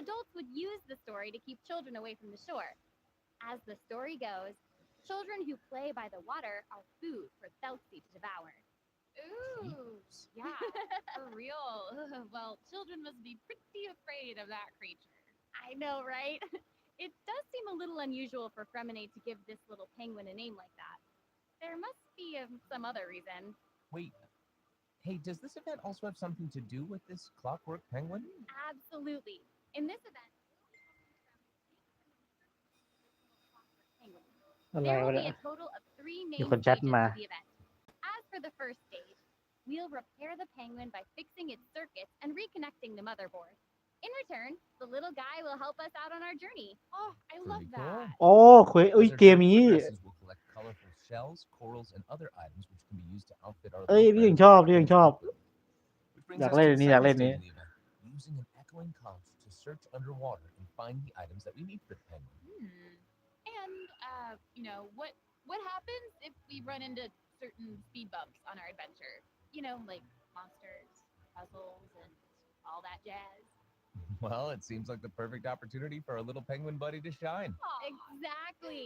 Adults would use the story to keep children away from the shore. As the story goes, children who play by the water are food for Thelxie to devour. Ooh, yeah, for real. Well, children must be pretty afraid of that creature. I know, right? It does seem a little unusual for Fremonade to give this little penguin a name like that. There must be some other reason. Wait. Hey, does this event also have something to do with this clockwork penguin? Absolutely. In this event,อะไร there วะ will เนี่ be ย a total of 3 มี main คนแชท stages มา to the event. As for the first stage, we'll repair the penguin by fixing its circuits and reconnecting the motherboard. In return, the little guy will help us out on our journey. Oh, I love Pretty cool. that. โอ้เควเอ้ย As our เกม journey นี้ progresses, we'll collect colorful shells, corals, and other items which can be used to outfit our เอ้ย little นี่ยัง friends ชอบ with นี่ยัง weapons ชอบ quickly. Which brings อยาก us เล่น to อั the นนี้อยาก second เล่นนี้ stage of the event, using an echoing conch to search underwater and find the items that we need for the penguin. And what happens if we run into certain speed bumps on our adventure? You know, like monsters, puzzles, and all that jazz. Well, it seems like the perfect opportunity for our little penguin buddy to shine. Exactly.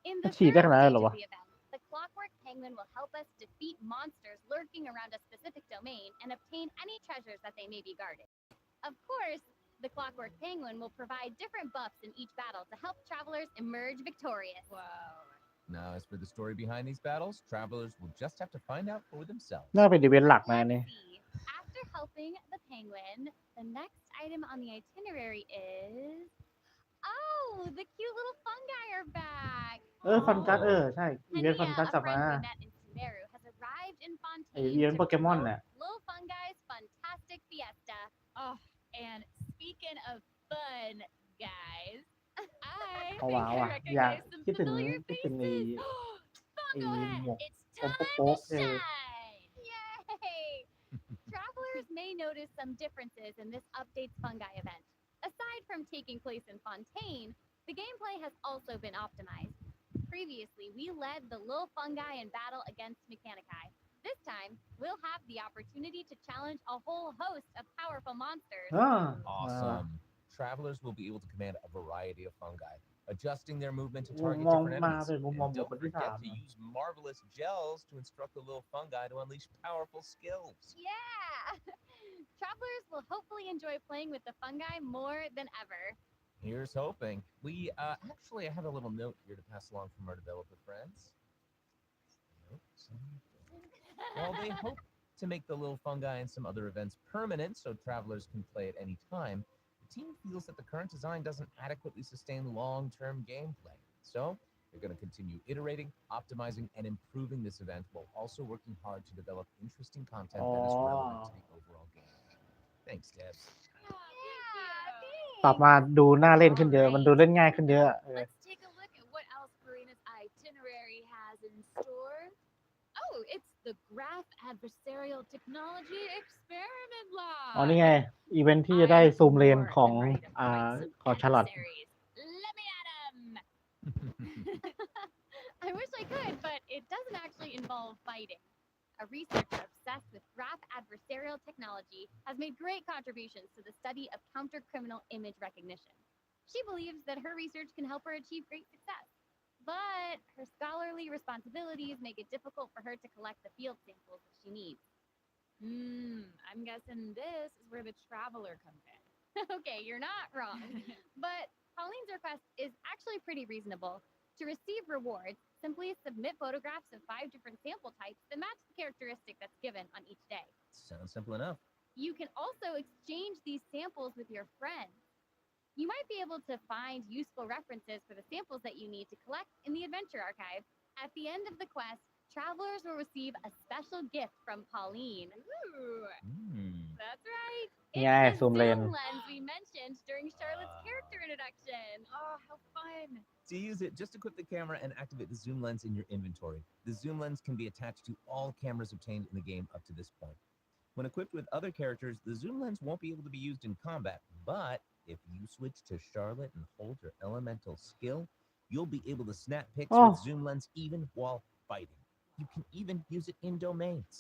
In มั the นฉีด third ได้ขนาดนั้น stage เหรอ of วะ the event, the clockwork penguin will help us defeat monsters lurking around a specific domain and obtain any treasures that they may be guarding. Of course, the clockwork penguin will provide different buffs in each battle to help travelers emerge victorious. Whoa. Now, as for the story behind these battles, travelers will just have to find out for themselves. น่าเป็นอีเวนต์หลักนะอัน Let's นี่ see. After helping the penguin, the next item on the itinerary is... Oh, the cute little fungi are back. ฟันกัสใช่ อีเวนต์ฟัน Hania, กัส a กลับมา friend we met in Sumeru, has arrived in ไอ้ Fontaine อีเวนต์ to โปเกมอน promote น่ะ Lil Fungi's fantastic fiesta. Oh, and speaking of fun, guys, I เอา think ว้าว I อ่ะ อยาก recognize some คิดถึง familiar คิดถึงไอ้ faces. ไอ้ Fungo หมวก Hat, it's ผม time โป๊ก to ๆเลย shine. Yay! Travelers may notice some differences in this update's fungi event. Aside from taking place in Fontaine, the gameplay has also been optimized. Previously, we led the Lil Fungi in battle against Mechanici. This time, we'll have the opportunity to challenge a whole host of powerful monsters. อ่า Awesome. Travelers will be able to command a variety of fungi, adjusting their movement to มุม target มอง different มา enemies. เป็นมุม And มองบวก don't คนที่ forget 3 to use marvelous gels to instruct the little fungi to unleash powerful skills. Yeah! Travelers will hopefully enjoy playing with the fungi more than ever. Here's hoping. We actually I have a little note here to pass along from our developer friends. While they hope to make the little fungi and some other events permanent so travelers can play at any time, the team feels that the current design doesn't adequately sustain long-term gameplay. So they're going to continue iterating, optimizing, and improving this event while also working hard to develop interesting content that is relevant to the overall game. Thanks, Debs. Yeah, ปรับมาดูน่าเล่นขึ้นเยอะ มันดูเล่นง่ายขึ้นเยอะ Let's take a look at what else Farina's itinerary has in store. Oh, it's the Graph Adversarial Technology Experiment อ๋อ Lab. นี่ไง อีเวนท์ที่จะได้ I'm ซูมเลน more ของ than ready to fight some ของชาร์ลอต adversaries. Let me at 'em. I wish I could, but it doesn't actually involve fighting. A researcher obsessed with graph adversarial technology has made great contributions to the study of counter-criminal image recognition. She believes that her research can help her achieve great success, but her scholarly responsibilities make it difficult for her to collect the field samples that she needs. I'm guessing this is where the traveler comes in. Okay, you're not wrong. But Pauline's request is actually pretty reasonable. To receive rewards, simply submit photographs of 5 different sample types that match the characteristic that's given on each day. Sounds simple enough. You can also exchange these samples with your friends. You might be able to find useful references for the samples that you need to collect in the Adventure Archive. At the end of the quest, travelers will receive a special gift from Pauline. Ooh, that's right. It's ง่าย the ซูมเลน zoom lens we mentioned during Charlotte's character introduction. Oh, how fun. To use it, just equip the camera and activate the zoom lens in your inventory. The zoom lens can be attached to all cameras obtained in the game up to this point. When equipped with other characters, the zoom lens won't be able to be used in combat, but if you switch to Charlotte and hold your elemental skill, you'll be able to snap pics Oh. with zoom lens even while fighting. You can even use it in domains.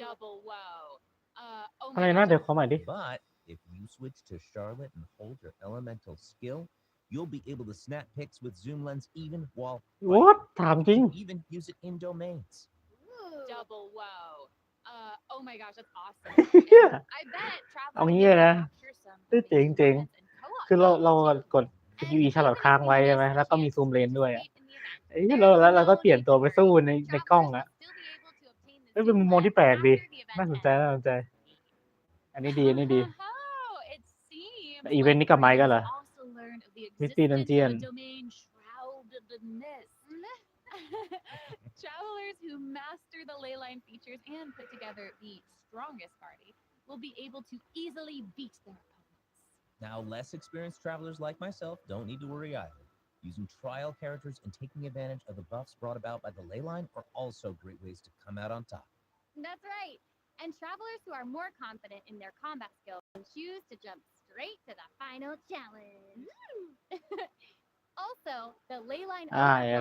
Double wow. Oh อะไร my นะ gosh. เดี๋ยวขอใหม่ดิ But if you switch to Charlotte and hold your elemental skill, you'll be able to snap pics with zoom lens even while what fighting. ถาม You จริง can even use it in domains. Double wow. Oh my gosh, that's awesome. เหี้ย I bet เอา travelers งี้ will นะ capture some เจ๋ง amazing จริง moments in co-op คือเรา mode too. กด And QE ฉลอด even ค้าง if you ไว้ใช่ไหม miss a แล้วก็มี chance ซูม to เลนด้วยอะ participate in the event, เอ้ย there's เราก็ no เปลี่ยน need ตัว to ไปสู้ worry. ในกล้อง Travelers อะ will still be able to obtain the เอ้ยเป็น zoom มุมมอง lens ที่แปลกดี after the event น่าสนใจ ends. น่าสนใจ อันนี้ดี อันนี้ดี Oh, it seems อีเวนต์ like นี้กลับมาอีก Farina แล้วเหรอ has also learned of the Mystery existence of Dungeon a domain shrouded in mist. Travelers who master the ley line features and put together the strongest party will be able to easily beat their opponents. Now, less experienced travelers like myself don't need to worry either. Using trial characters and taking advantage of the buffs brought about by the ley line are also great ways to come out on top. That's right. And travelers who are more confident in their combat skills can choose to jump straight to the final challenge. Also, the ley line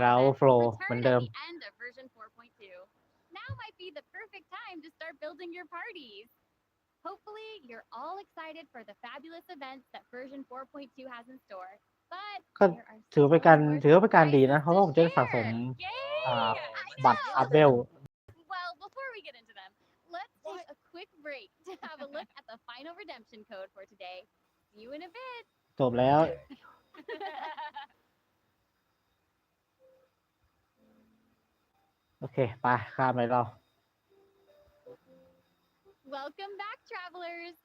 เรา overflow event flow will เหมือน return เดิ at ม the end of version 4.2. Now might be the perfect time to start building your parties. Hopefully, you're all excited for the fabulous events that version 4.2 has in store. But ก็ there are ถือว่าเป็น still การ more ถือว่าเป็นการดีนะ surprises เพราะว่าผมจะ to ได้สะสม share. อ่า Yay! I บัตร อัพเวล Well, before we get into them, let's take a quick break to have a look at the final redemption code for today. See you in a bit. จบแล้ว โอเค ไปข้ามไปเรา Welcome back, travelers.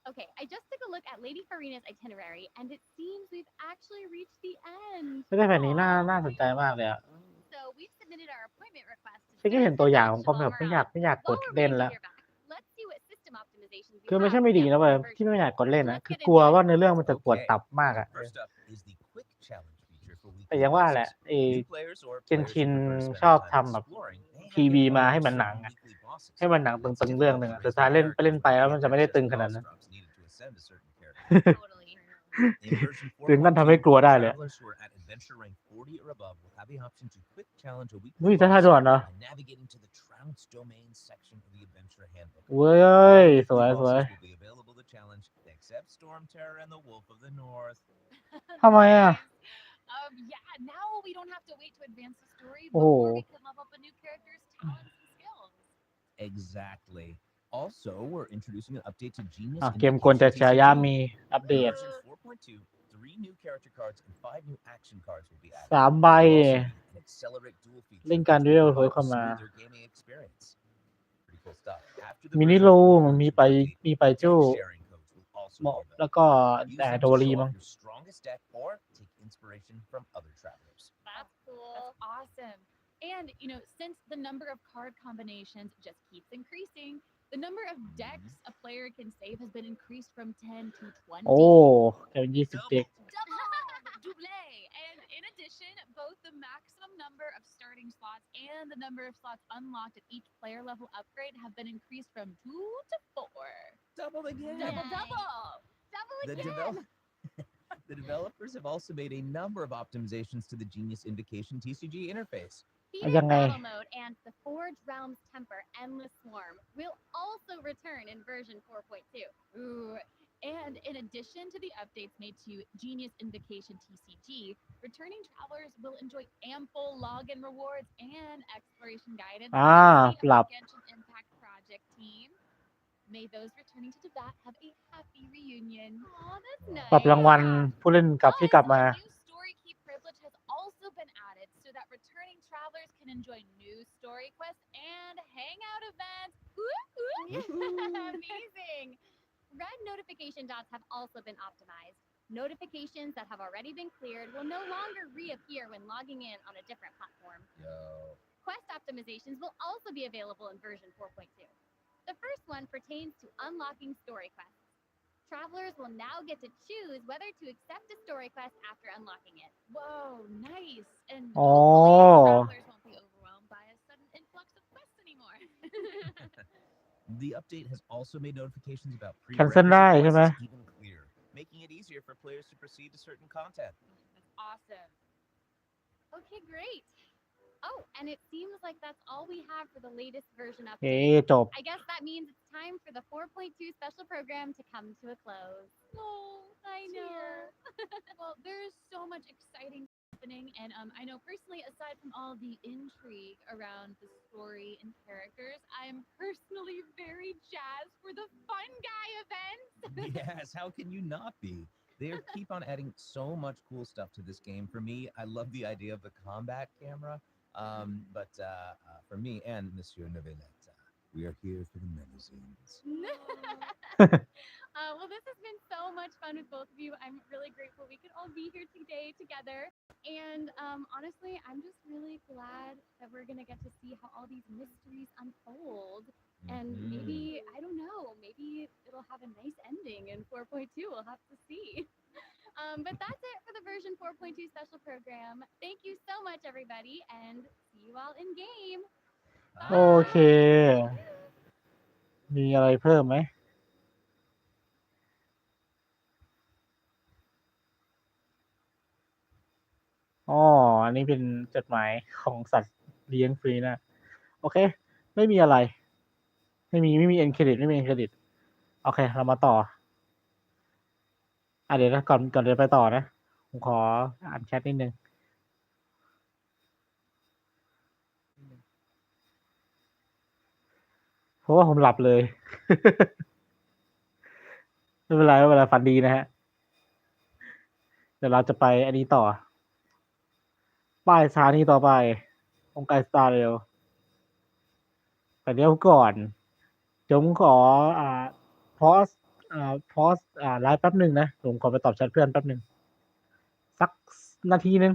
Okay, I just took a look at Lady Farina's itinerary, and it seems we've actually reached the end. ไม่ได้แผ่นนี้ Aw. น่าสนใจมากเลยอะ So we've submitted our appointment request to ฉันก็เห็น Sir ตัวอย่างผมก็ Shabam แบบไม่อยากก While ด we're เล่น waiting แล้ว to hear back, let's see what system optimizations we คือไม่ have ใช่ไม่ดี for นะ the เว้ย version. ที่ไม่อยากกดเล่นนะ Let's คือ get กลัว into ว่า it. เนื้อเรื่องมันจะปวด Okay. ตับมากอะ First up is the quick challenge feature for แต่ weekly อย่างว่าแหละ bosses. New players or เจน players ชิน who prefer ชอบ spending ทำ time แบบ exploring, they have ทีวี the มาให้ option มัน of หนัง certain อะ weekly bosses. ให้มันหนัง It's ตึงๆ เรื่องหนึ่ง difficult อะ to สุด raise ท้าย new เล่นไปเล่น characters ไป when แล้ว the มัน game จะไม่ได้ has ตึง just ขนาด boss นั้น drops needed to ascend a certain character. Totally. In version ถึงนั่นทำให้กลัวได้เลย travelers who are at adventure rank 40 or above will have the option to quick challenge a เฮ้ย weekly ถ้า boss ด่วนเนาะ and navigate into the Trounce domain section of the adventure handbook. เว้ย All สวย weekly สวย bosses will be available to challenge except Storm Terror and the Wolf of the North. ทำไมอะ Yeah, now we don't have to wait to advance the story โอ้โห before we can level up a new character's talents and skills. Exactly. Also, we're introducing an update to Genius อ่ะเกมกลจะ Indication ฉายา TCG. มีอัปเด In ต version 4.2, 3 new character cards and 5 new action cards will be added. 3 ใบ There will also be an accelerate duel feature เล่นการ which เรีย will ลเพิ่ม provide เข้า a มา smoother gaming experience. Pretty cool stuff. After the มินิ version รู 4.2 มันมีไป update, ไปจู้ deck sharing codes will also เหมาะ be available. แล้วก็ Use แต่ them โด to รี show มั้ง off your strongest deck or take inspiration from other travelers. That's cool. That's awesome. And, since the number of card combinations just keeps increasing, the number of decks a player can save has been increased from 10 to 20. โอ้แค่20 เด็ก Double! And in addition, both the maximum number of starting slots and the number of slots unlocked at each player level upgrade have been increased from 2 to 4. Double again. Nice. Double The, again! the developers have also made a number of optimizations to the Genius Invocation TCG interface. Heatedยังไง battle mode and the Forge Realms Temper Endless Swarm will also return in version 4.2. Ooh. And in addition to the updates made to Genius Invocation TCG, returning travelers will enjoy ample login rewards and exploration guidance อ่า courtesy of หลับ the Genshin Impact Project team. May those returning to Tibet have a happy reunion. Aw, that's nice. ปรับรางวัลผู้เล่นกลับที่กลับมา A new story key privilege has also been added so that returning travelers can enjoy new story quests and hangout events. Woo-hoo! Amazing. Red notification dots have also been optimized. Notifications that have already been cleared will no longer reappear when logging in on a different platform. Yo. Quest optimizations will also be available in version 4.2. The first one pertains to unlocking story quests. Travelers will now get to choose whether to accept a story quest after unlocking it. Whoa, nice. And Oh. hopefully travelers won't be overwhelmed by a sudden influx of quests anymore. The update has also made notifications about Cancel ได้ prerequisite ใช่ไหม quests even clearer, making it easier for players to proceed to certain content. That's awesome. Okay, great. Oh, and it seems like that's all we have for the latest version เอ๊ update. จบ I guess that means it's time for the 4.2 special program to come to a close. Oh, I know. well, there's so much exciting happening, and I know personally, aside from all the intrigue around the story and characters, I am personally very jazzed for the Fun Guy event. Yes, how can you not be? They keep on adding so much cool stuff to this game. For me, I love the idea of the combat camera. But for me and Monsieur Novelette, we are here for the menazines. Well, this has been so much fun with both of you. I'm really grateful we could all be here today together. And honestly, I'm just really glad that we're going to get to see how all these mysteries unfold. And maybe, I don't know, maybe it'll have a nice ending in 4.2. We'll have to see. But that's it for the version 4.2 special program. Thank you so much, everybody, and see you all in game. โอเค มีอะไรเพิ่มไหม อ๋อ อันนี้เป็นจดหมายของสัตว์เลี้ยงฟรีนะ โอเค ไม่มีอะไร ไม่มีเอ็นเครดิตไม่มีเอ็นเครดิต โอเค เรามาต่อ เดี๋ยวนะก่อนจะไปต่อนะ ผมขออ่านแชทนิดนึง เพราะว่าผมหลับเลย ไม่เป็นไรฝันดีนะฮะ เดี๋ยวเราจะไปอันนี้ต่อ ป้ายสถานีต่อไป องค์การสตาร์เรลแต่เดี๋ยวก่อนผมขอพอสไลฟ์แป๊บหนึ่งนะ ผมขอไปตอบแชทเพื่อนแป๊บหนึ่ง สักนาทีหนึ่ง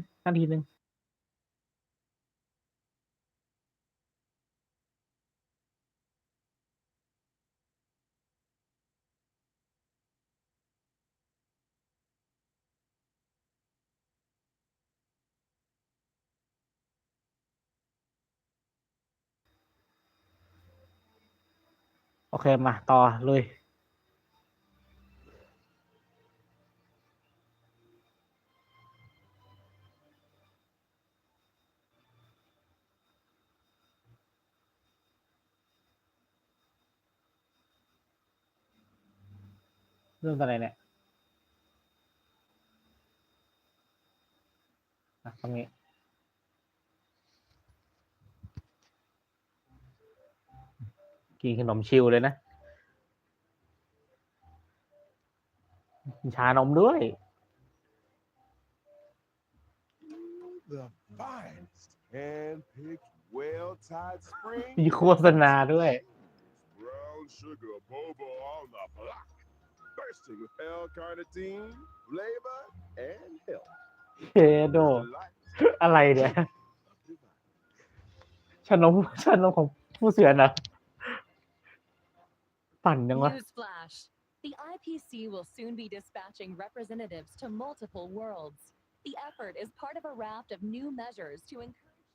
โอเค มาต่อเลย เรื่องอะไรเนี่ยตรงนี้ กินขนมชิลเลยนะ กินชานมด้วย The finest hand-picked, well-tied spring. มีโฆษณาด้วย Brown sugar boba on the block. Bursting with L-carnitine, flavor, and health. เคโด อะไรเนี่ย ชานมของผู้เสียนะ ปั่นยังวะ Newsflash. The IPC will soon be dispatching representatives to multiple worlds. The effort is part of a raft of new measures to encourage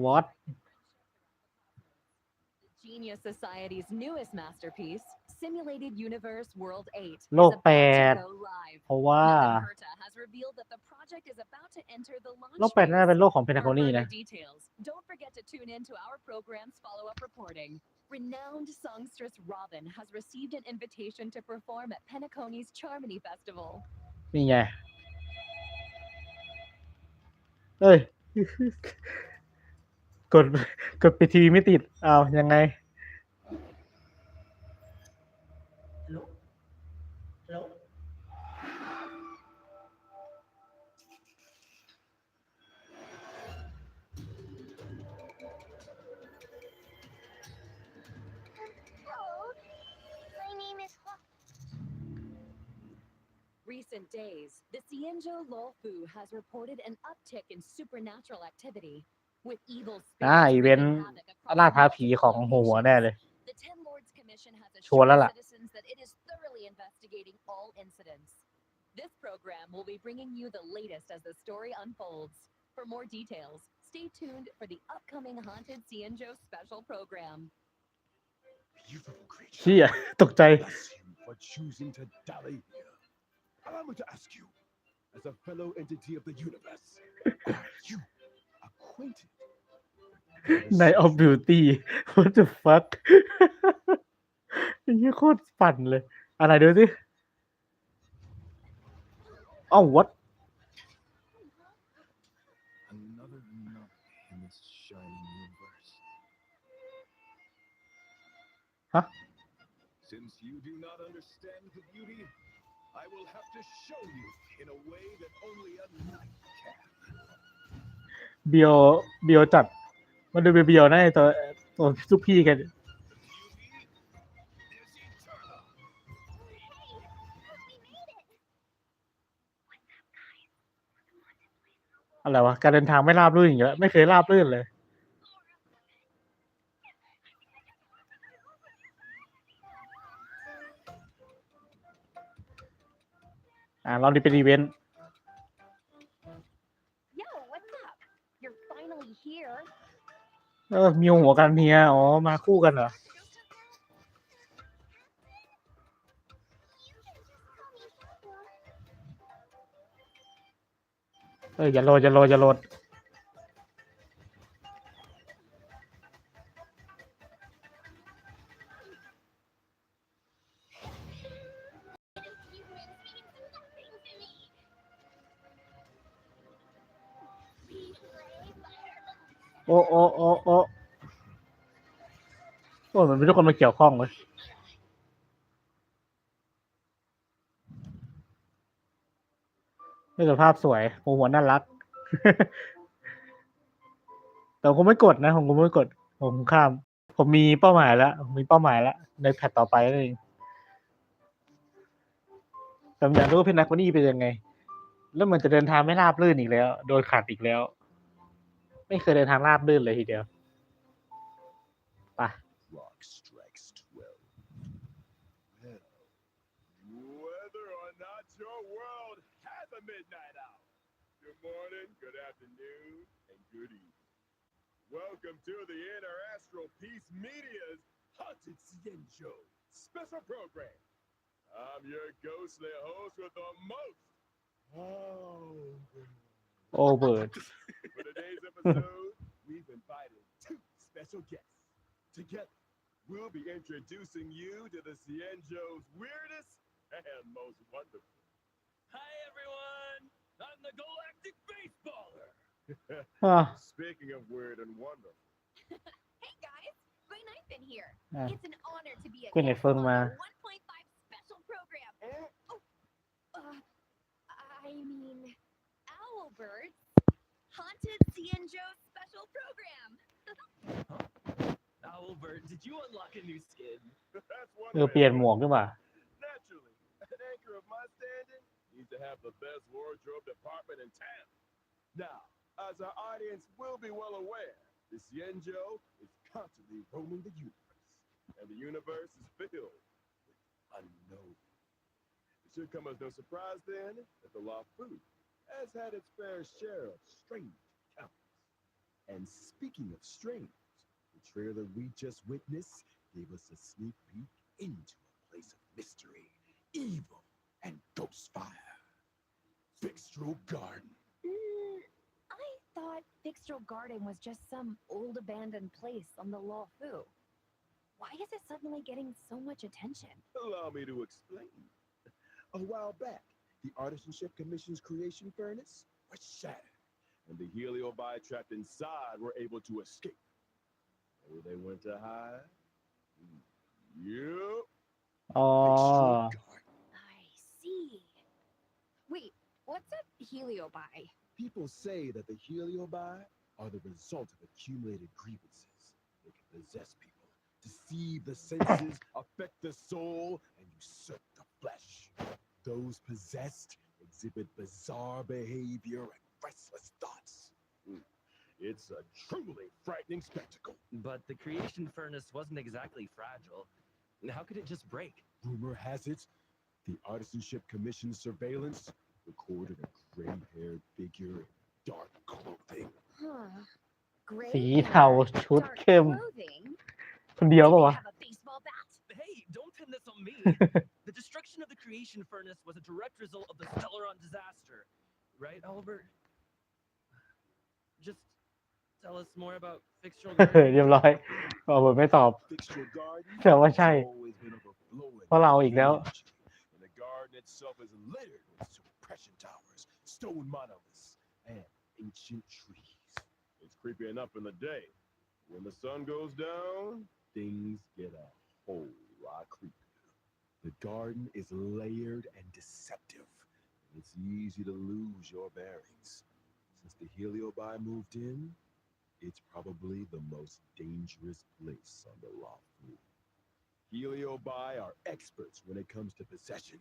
What? Genius Society's newest masterpiece, Simulated Universe World 8, is โลก about to 8 go live. เพราะว่า NeKrozz has revealed that the project is about to enter the launch โลก 8 น่าจะเป็น phase. โลกของเพนทา For โกนี further นะ details, don't forget to tune in to our program's follow-up reporting. Renowned songstress Robin has received an invitation to perform at Penacony's Charmony Festival. นี่ไง เอ้ย กดไปทีวีไม่ติด ยังไง Oh, recent days, the Xianzhou Luofu has reported an uptick in supernatural activity, with evil อี spirits เวนต์ wreaking havoc ล่า across ท้าผีของ multiple หัวแน่เลย locations. The Ten Lords Commission has ชัวร์ assured แล้วล่ะ citizens that it is thoroughly investigating all incidents. This program will be bringing you the latest as the story unfolds. For more details, stay tuned for the upcoming Haunted Xianzhou special program. Beautiful creature. เชี่ยตกใจ Bless you for choosing to dally here. Allow me to ask you, as a fellow entity of the universe, are you acquainted? Night of Beauty what the fuck นี่โคตรปั่นเลย อะไรดูสิอ้าว what Another nut in this shining universe. Huh? Since you do not understand the beauty, I will have to show you in a way that only a knight can. เบียวจัดมันดูเบียวๆนะไอ้ตัวทุกพี่กัน Beauty is eternal. We made it! อะไรวะ การเดินทางไม่ราบรื่นอย่างเงี้ยไม่เคยราบรื่นเลย รอบนี้เป็นอีเวนต์ Yo, what's up? You're finally here. มีหัวกันเฮียอ๋อมาคู่กันเหรอ อย่าโหลด โอ้มันไม่ทุกคนมาเกี่ยวข้องเลยนี่สภาพสวยหัวน่ารัก แต่ผมไม่กดนะผมไม่กดผมข้าม ผมมีเป้าหมายแล้วในแพทต่อไปนั่นเองแต่อยากรู้ว่าเพนนักคนนี้เป็นยังไง แล้วมันจะเดินทางไม่ราบรื่นอีกแล้ว โดนขัดอีกแล้ว ไม่เคยเดินทางราบรื่นเลยทีเดียวไป Clock strikes 12. Well, whether or not your world has a midnight hour. Good morning, good afternoon, and good evening. Welcome to the Interastral Peace Media's Haunted Xianzhou special program. I'm your ghostly host with the most. Over For today's episode, we've invited two special guests. Together, we'll be introducing you to the Xianzhou's weirdest and most wonderful. Hi everyone, I'm the Galactic Baseballer. Speaking of weird and wonderful, Hey guys, Gwen I've been here. Ah. It's an honor to be a Gwen guest Phương on mà. the 1.5 special program. I mean, Owlbird's Haunted Xianzhou special program. Owlbird, did you unlock a new skin? that's one เปลี่ยนหมวก way. ขึ้นมา Naturally, an anchor of my standing needs to have the best wardrobe department in town. Now, as our audience will be well aware, the Xianzhou is constantly roaming the universe, and the universe is filled with unknown. It should come as no surprise then that the Luofu has had its fair share of strange encounters. And speaking of strange, the trailer we just witnessed gave us a sneak peek into a place of mystery, evil, and ghost fire. Fixtral Garden. I thought Fixtral Garden was just some old abandoned place on the Luofu. Why is it suddenly getting so much attention? Allow me to explain. A while back, the Artisanship Commission's creation furnace was shattered, and the heliobi trapped inside were able to escape. Where they went to hide? Yep. อ๋อ Fixtral Garden. I see. Wait, what's a heliobi? People say that the heliobi are the result of accumulated grievances. They can possess people, deceive the senses, affect the soul, and usurp the flesh. Those possessed exhibit bizarre behavior and restless thoughts. It's a truly frightening spectacle. But the creation furnace wasn't exactly fragile. How could it just break? Rumor has it, the Artisanship Commission's surveillance recorded a gray-haired figure in dark clothing. Huh. Gray สี hair, เทาชุด dark เข้ม clothing. คนเดียว Do ปะ they วะ have a baseball bat? Hey, don't pin this on me. The destruction of the creation furnace was a direct result of the Stellaron disaster. Right, Albert? Just tell us more about Fixtural เรียบร้อย Garden. บอกไม่ตอบ Fixtural Garden แต่ว่าใช่ has always been overflowing เพราะเรา with อีกแล้ว energy, and the garden itself is littered with suppression towers, stone monoliths, and ancient trees. It's creepy enough in the day. When the sun goes down, things get a whole lot creepier. The garden is layered and deceptive, and it's easy to lose your bearings. Since the Heliobi moved in, it's probably the most dangerous place on the loft roof. Heliobi are experts when it comes to possession.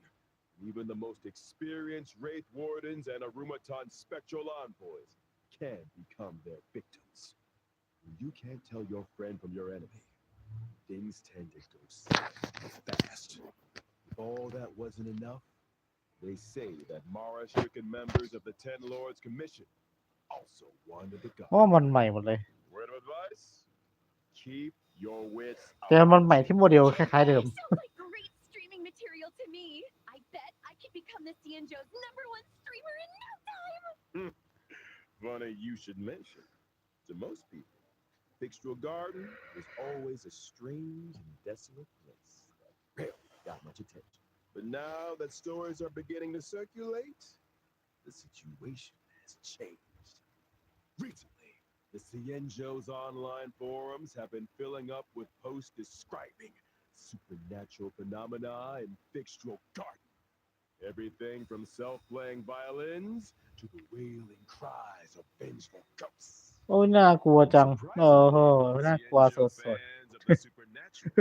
Even the most experienced Wraith Wardens and Arumaton Spectral Envoys can become their victims. When you can't tell your friend from your enemy, things tend to go fast. If all that wasn't enough, they say that Mara-stricken members of the Ten Lords Commission also wander the เพราะว่า garden. มันใหม่หมดเลย Word of advice? Keep your wits แต่มัน out. ใหม่ที่โมเดลคล้ายๆเดิม Sounds like great streaming material to me. I bet I could become the Cienjo's #1 streamer in no time. Funny you should mention. To most people, Fixtural Garden is always a strange and desolate place that rarely got much attention. But now that stories are beginning to circulate, the situation has changed. Recently, the Cienjo's online forums have been filling up with posts describing supernatural phenomena in Fixtural Garden. Everything from self-playing violins to the wailing cries of vengeful ghosts. โอ้ยน่ากลัวจัง โอ้โห น่ากลัวส Cienjo ด fans of the supernatural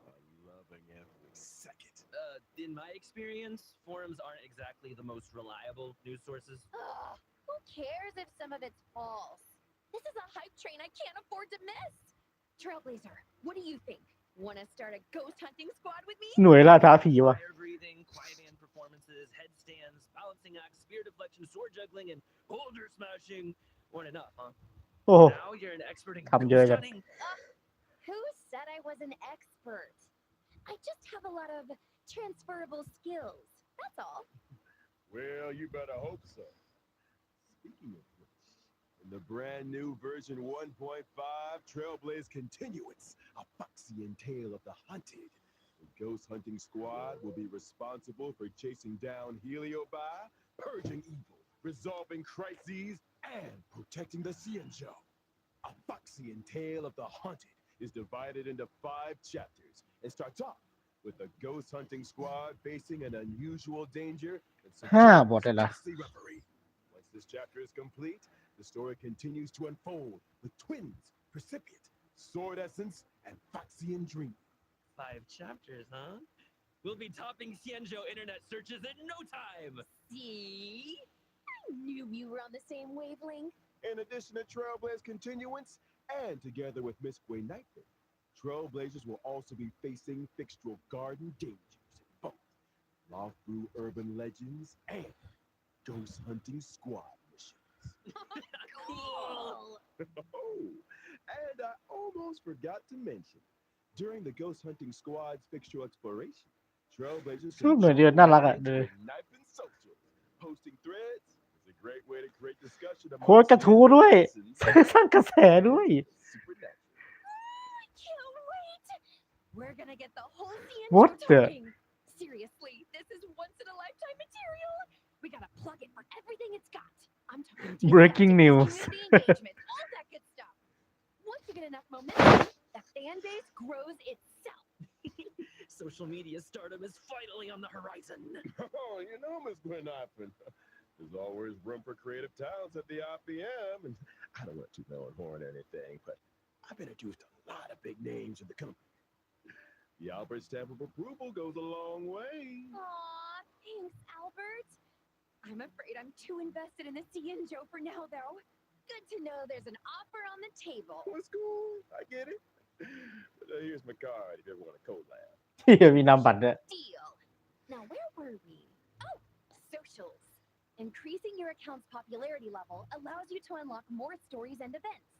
are loving every second. In my experience, forums aren't exactly the most reliable news sources. Ugh, who cares if some of it's false? This is a hype train I can't afford to miss. Trailblazer, what do you think? Want to start a ghost hunting squad with me? ๆ หน่วยล่าท้าผีว่ะ Fire breathing, quiet man performances, headstands, balancing acts, spear deflection, sword juggling, and boulder smashing. Weren't enough, huh? โอ้โห Now you're an expert in ทำเยอะ ghost จัง hunting. Who said I was an expert? I just have a lot of transferable skills. That's all. Well, you better hope so. Speaking of which, in the brand new version 1.5 Trailblaze Continuance, a Foxian Tale of the Hunted, the Ghost Hunting Squad will be responsible for chasing down Heliobi, purging evil, resolving crises, and protecting the Cienjo. A Foxian Tale of the Hunted is divided into 5 chapters and starts off with the Ghost Hunting Squad facing an unusual danger and 5 บทเลยเหรอ ghostly reverie. Once this chapter is complete, the story continues to unfold with twins, Precipient, Sword Essence, and Foxian Dream. 5 chapters, huh? We'll be topping Cienjo internet searches in no time. See? I knew we were on the same wavelength. In addition to Trailblaze Continuance, and together with Miss Gwen Knightly, Trailblazers will also be facing Fixtural Garden dangers in both Loft Brew Urban Legends and Ghost Hunting Squad missions. Cool. Oh, and I almost forgot to mention, during the Ghost Hunting Squad's Fixtural Exploration, Trailblazers รูปหน่วยเดือนน่ารักอ่ะดู Knife and Social. Posting threads is a great way to create discussion โค้ด among กระทู้ด้วย citizens. สร้างกระแสด้วย Supernatural. Can't wait. We're gonna get the whole Cienjo What the- talking. Seriously, this is once in a lifetime material. We gotta plug it for everything it's got. I'm talking TikTok, Breaking news. community engagement, all that good stuff. Once you get enough momentum, the fan base grows itself. Social media stardom is finally on the horizon. Oh, you know, Miss Gwen Knightly, there's always room for creative talents at the IPM, and I don't want to know a horn or anything, but I've introduced a lot of big names in the company. The Albert stamp of approval goes a long way. Aw, Thanks, Albert. I'm afraid I'm too invested in the Cienjo for now, though. Good to know there's an offer on the table. What's cool? I get it. But here's my card if you ever want to collab. ที่มีนามบัตรด้วย Deal. Now, where were we? Oh, socials. Increasing your account's popularity level allows you to unlock more stories and events.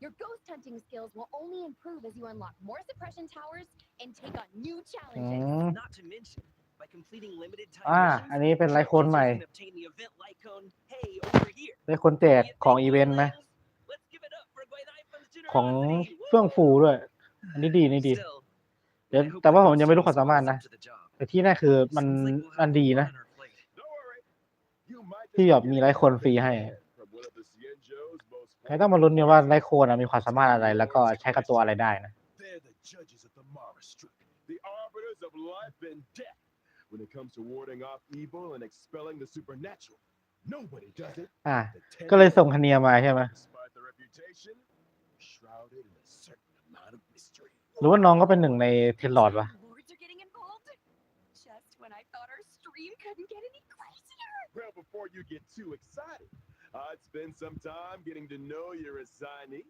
Your ghost hunting skills will only improve as you unlock more suppression towers and take on new อื challenges. ม Not to mention, by completing limited time อัน missions, นี้เป็นไลฟ์โคนใหม่ users can obtain the event icon. Hey, over here. ได้คนแจกของอีเวนต์นะ Let's give it up for Guidaifan's ของ generosity. เฟื่องฟูด้วย อันนี้ดีนี่ดี Still, เดี๋ยว I hope แต่ว่า our ผมยังไม่รู้ ghost ความสามารถ students นะ rise up to the job. แต่ที่แน่คือมัน Seems like we'll มัน have a ดี lot นะ on our plate. Don't worry. You might ที่ just แบบ be มี getting ไลฟ์คนฟรีให้ from one of the Cienjo's most ใครต้องมาลุ้นเนี่ยว่าไลฟ์โคนมีความสามารถอะไร แล้วก็ใช้กับตัวอะไรได้นะ They're the judges of the Mara Street, the arbiters of life and death. When it comes to warding off evil and expelling the supernatural, nobody does it. ก็ เลยส่งคเนียมาใช่ไหม Despite their reputation, shrouded in a certain amount of mystery. หรือว่าน้องก็เป็นหนึ่งในเทนลอร์ดวะ Lords are getting involved. Just when I thought our stream couldn't get any crazier. Well, before you get too excited, I'd spend some time getting to know your assignee.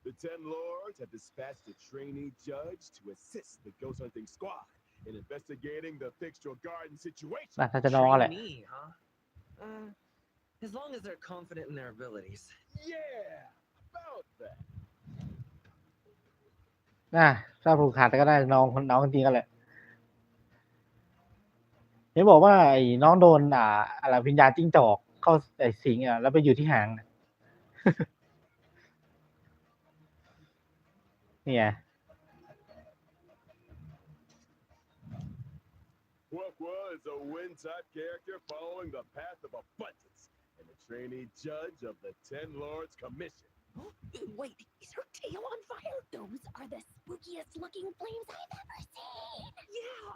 The 10 Lords have dispatched a trainee judge to assist the ghost hunting squad in investigating the Fixtural Garden situation. ถ้าจะน้องอะไร Trainee, huh? As long as they're confident in their abilities. Yeah, about that. ถ้าผูกขาดก็ได้น้องจริงๆก็แหละเห็นบอกว่าไอ้น้องโดนอะไรวิญญาณจิ้งจอกเข้าไอ้สิงแล้วไปอยู่ที่หาง เนี่ย Quokwa is a wind-type character following the path of abundance and the trainee judge of the 10 Lords Commission. Wait, is her tail on fire? Those are the spookiest looking flames I've ever seen. Yeah.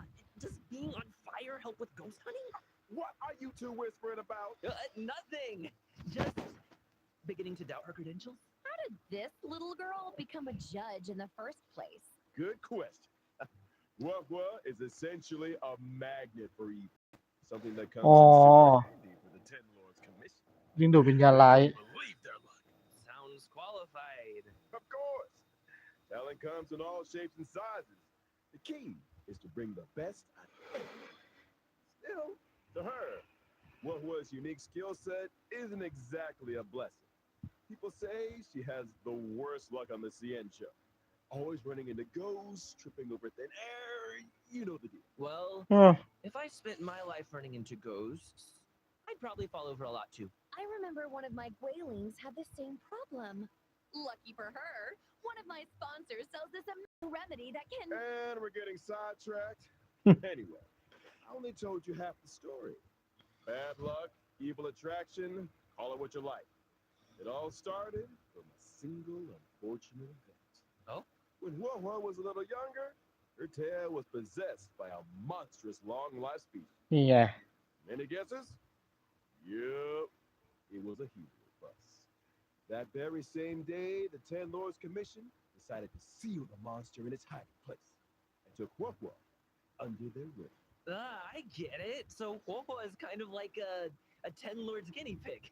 Does being on fire help with ghost hunting? What are you two whispering about? Nothing. Just beginning to doubt her credentials. How did this little girl become a judge in the first place? Good question. Quokwa is essentially a magnet for evil. Something that comes in super handy for the 10 Lords Commission. ยิ่งดูดวิญญาณร้าย Believe their luck. Sounds qualified. Of course. Talent comes in all shapes and sizes. The key is to bring the best out of everyone. Still, to her, Quokwa's unique skill set isn't exactly a blessing. People say she has the worst luck on the Cienjo. Always running into ghosts, tripping over thin air. You know the deal. Well, if I spent my life running into ghosts, I'd probably fall over a lot too. I remember one of my Guilings had the same problem. Lucky for her, one of my sponsors sells this amazing remedy that can... And we're getting sidetracked. Anyway, I only told you half the story. Bad luck, evil attraction, call it what you like. It all started from a single unfortunate event. Oh? When Quokwa was a little younger, her tail was possessed by a monstrous long-life species. นี่ไง Any guesses? Yep, it was a heliobus. That very same day, the 10 Lords Commission decided to seal the monster in its hiding place and took Quokwa under their wing. I get it. So Quokwa is kind of like a 10 Lords guinea pig.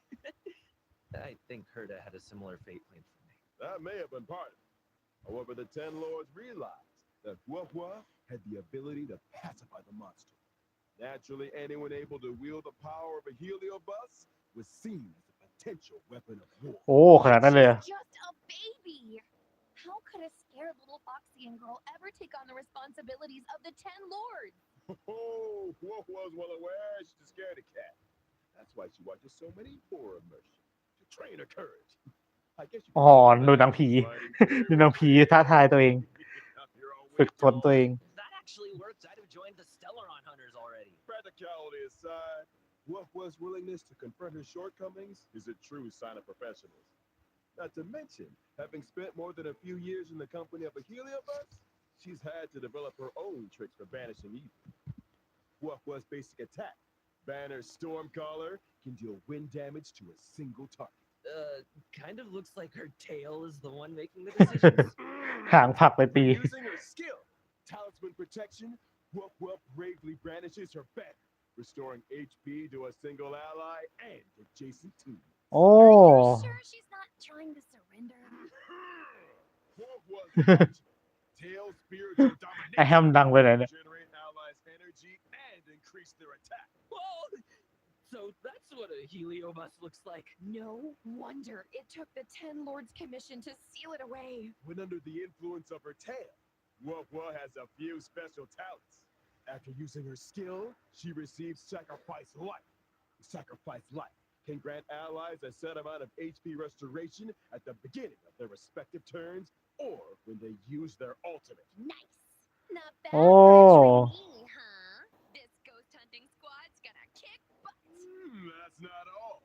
I think Herda had a similar fate planned for me. That may have been part of it. However, the 10 Lords realized that Quokwa had the ability to pacify the monster. Naturally, anyone able to wield the power of a heliobus was seen as a potential weapon of war. โอ้ขนาดนั้นเลย Just a baby. How could a scared little Foxian girl ever take on the responsibilities of the 10 Lords? Oh, Quokwa's well aware she's a scaredy cat. That's why she watches so many horror immersions to train her courage. I guess you อ๋อดูหนังผี ดูหนังผีท้าทายตัวเอง ฝึกฝนตัวเอง That actually works. I'd have joined the Stellaron Hunters already. Practicality aside, Quokwa's willingness to confront her shortcomings is a true sign of professionalism. Not to mention, having spent more than a few years in the company of a heliobus, she's had to develop her own tricks for banishing evil. Quokwa's basic attack, Banner's Stormcaller, can deal wind damage to a single target. Kind of looks like her tail is the one making the decisions. หางผลักไปตี Using her skill, Talisman Protection, Quokwa bravely brandishes her banner, restoring HP to a single ally and adjacent teams. โอ้ Are you sure she's not trying to surrender? What was it? Tail spiritual ไอแฮม domination ดังไปไหนเนี่ย generate allies' energy and increase their attack. Whoa! So that's what a heliobus looks like. No wonder it took the Ten Lords' commission to seal it away. When under the influence of her tail, Wukwa has a few special talents. After using her skill, she receives sacrifice life. Sacrifice life can grant allies a set amount of HP restoration at the beginning of their respective turns or when they use their ultimate. Nice. Not bad Oh. for a trainee, huh? This ghost hunting squad's gonna kick butt. That's not all.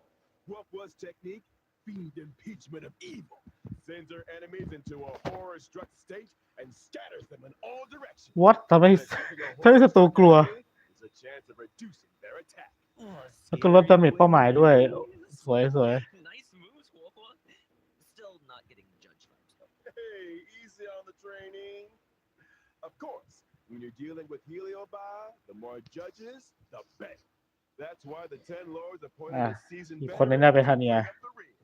Wukwa's technique, fiend impeachment of evil, sends her enemies into a horror-struck state and scatters them in all directions. what ทำไม And attacking a ทำไมศัตรูกลัว horror-struck enemy is a chance of reducing their attack. Oh, แล้วก็ลดดาเมจเป้าหมายด้วย สวยสวย Nice moves, Wolfwa. Still not getting judge vibes though. Hey, easy on the training. Of course, when you're dealing with Heliobi, the more judges, the better. That's why the 10 Lords appointed a seasoned อีกคนในหน้าเป็นฮันเนีย veteran to bring up the rear.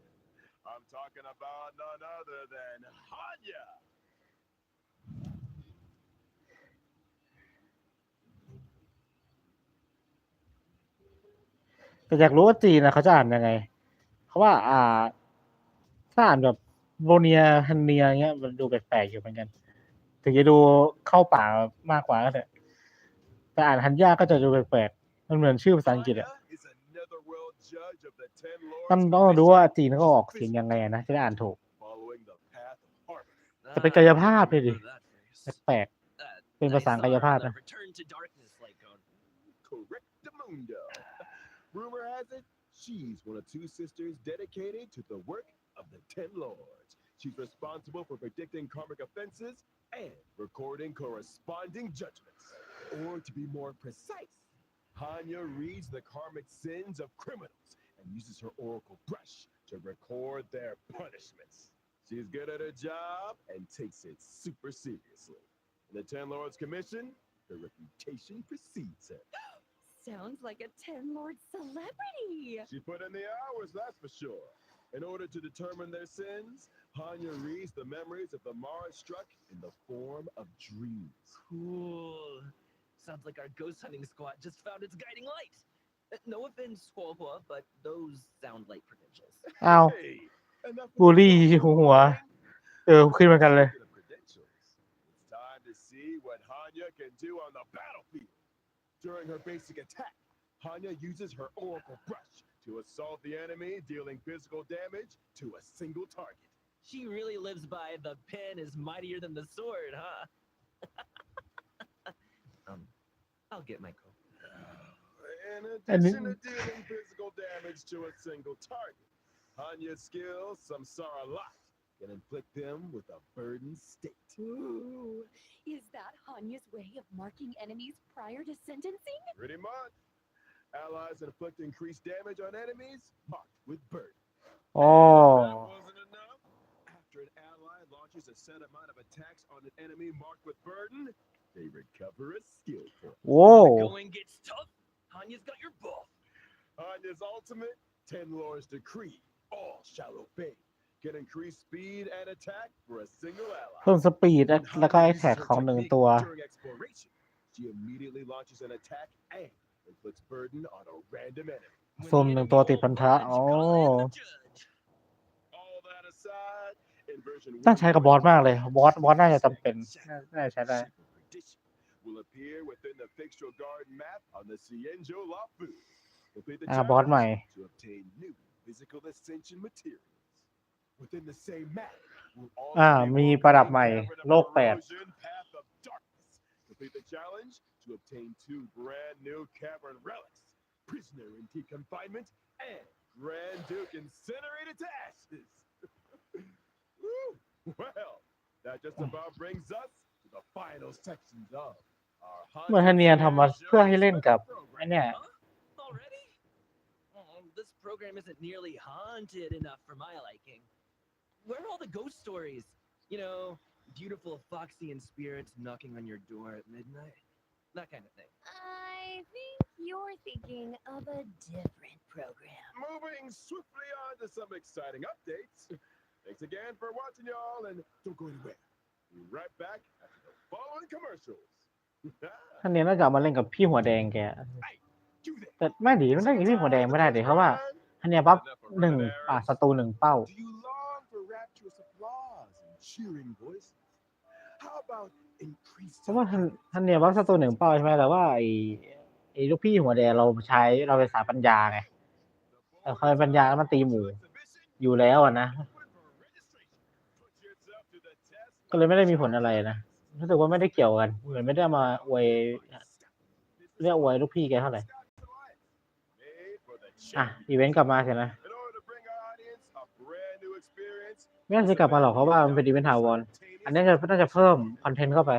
I'm talking about none other than Hanya. แต่อยากรู้ว่าจีนนะเขาจะอ่านยังไงเขาว่าถ้าอ่านแบบโรเนียฮันเนียเงี้ยมันดูแปลกๆอยู่เหมือนกัน ถึงจะดูเข้าป่ามากกว่าก็เถอะแต่อ่านฮันยาก็จะดูแปลกๆมันเหมือนชื่อภาษาอังกฤษอะ Hanya is a netherworld judge of the 10 Lords ต้องดูว่าจีนเขาออกเสียงยังไงนะจะได้อ่านถูก following the path of harmony. จะเป็นกายภาพเลยดิ Remember that face. แปลก เป็นภาษากายภาพนะ Return to darkness like on. Correctamundo. Rumor has it, she's one of two sisters dedicated to the work of the 10 Lords. She's responsible for predicting karmic offenses and recording corresponding judgments. Or to be more precise, Hanya reads the karmic sins of criminals and uses her oracle brush to record their punishments. She's good at her job and takes it super seriously. In the 10 Lords Commission, her reputation precedes her. Sounds like a Ten Lords celebrity. She put in the hours, that's for sure. In order to determine their sins, Hanya reads the memories of the Mara struck in the form of dreams. Cool. Sounds like our ghost hunting squad just found its guiding light. No offense, Wolfwa, but those sound like credentials. อ้าว Hey, enough บูล with the ลี่ bullshit, หัว ขึ้นเหมือนกันเลย Speaking of credentials, it's time to see what Hanya can do on the battlefield. During her basic attack, Hanya uses her oracle brush to assault the enemy, dealing physical damage to a single target. She really lives by the pen is mightier than the sword, huh? I'll get my coat. In And addition to dealing physical damage to a single target, Hanya's skills, some Samsara lot, can inflict them with a burdened state. Ooh, is that Hanya's way of marking enemies prior to sentencing? Pretty much. Allies inflict increased damage on enemies marked with burden. อ๋อ That wasn't enough. After an ally launches a set amount of attacks on an enemy marked with burden, they recover a skill point. โว้ Going gets tough. Hanya's got your buff. Hanya's ultimate, 10 Lords Decree, all shall obey, can increase speed and attack for a single ally. เพิ่มสปีด When แล้วก็ Hanya ไอ uses แท็ก her ของหนึ่ง technique ตัว during exploration, she immediately launches an attack and inflicts burden on a random enemy. ซุ่มหนึ่งตัวติดพันธะ อ๋อ All that aside, in version ต้องใช้กับบอสมากเลย บอสน่าจะจำเป็น น่าจะใช้ได้ Ship of Perdition will appear within the Fixtural Garden map on the Cienjo Lafu. Complete the บอสใหม่ challenge to obtain new physical ascension materials. Within the same map, we'll also be มี walking ประดับ the ใหม่ cavern of โลกแปด corrosion, path of darkness. Complete the challenge to obtain 2 brand new cavern relics, prisoner in deep confinement, and Grand Duke incinerated to ashes. Woo! Well, that just about brings us to the final sections of our เหมือนฮันเนียทำมาเพื่อให้เล่นกับไอ program. เนี่ย Huh? Already? Oh, this program isn't nearly haunted enough for my liking. Where are all the ghost stories? You know, beautiful Foxian spirits knocking on your door at midnight? That kind of thing. I think You're thinking of a different program. Moving swiftly on to some exciting updates. Thanks again for watching, y'all, and don't go anywhere. Be right back after the following commercials. ท่านเนี้ยน่าจะเอามาเล่นกับพี่หัวแดงแก You there. แต่ไม่ดีมันเล่นกับพี่หัวแดงไม่ได้ดิเพราะว่าท่านเนี้ยปั๊บ1ศัตรู1เป้า Do you long for rapturous applause and cheering voices? How about increased เพราะว่าท่านเนี้ยปั๊บศัตรู1เป้าใช่ไหมแต่ว่าไอ้ลูกพี่หัวแดงเราเป็นสายปัญญาไงคอยปัญญาแล้วมันตีหมู่อยู่แล้วนะก็เลยไม่ได้มีผลอะไรนะรู้สึกว่าไม่ได้เกี่ยวกันเหมือนไม่ได้มาอวยเรียกอวยลูกพี่แกเท่าไหร่อีเวนต์กลับมาใช่ไหมไม่น่าจะกลับมาหรอกเพราะว่ามันเป็นอีเวนต์ถาวรอันนี้น่าจะเพิ่มคอนเทนต์เข้าไป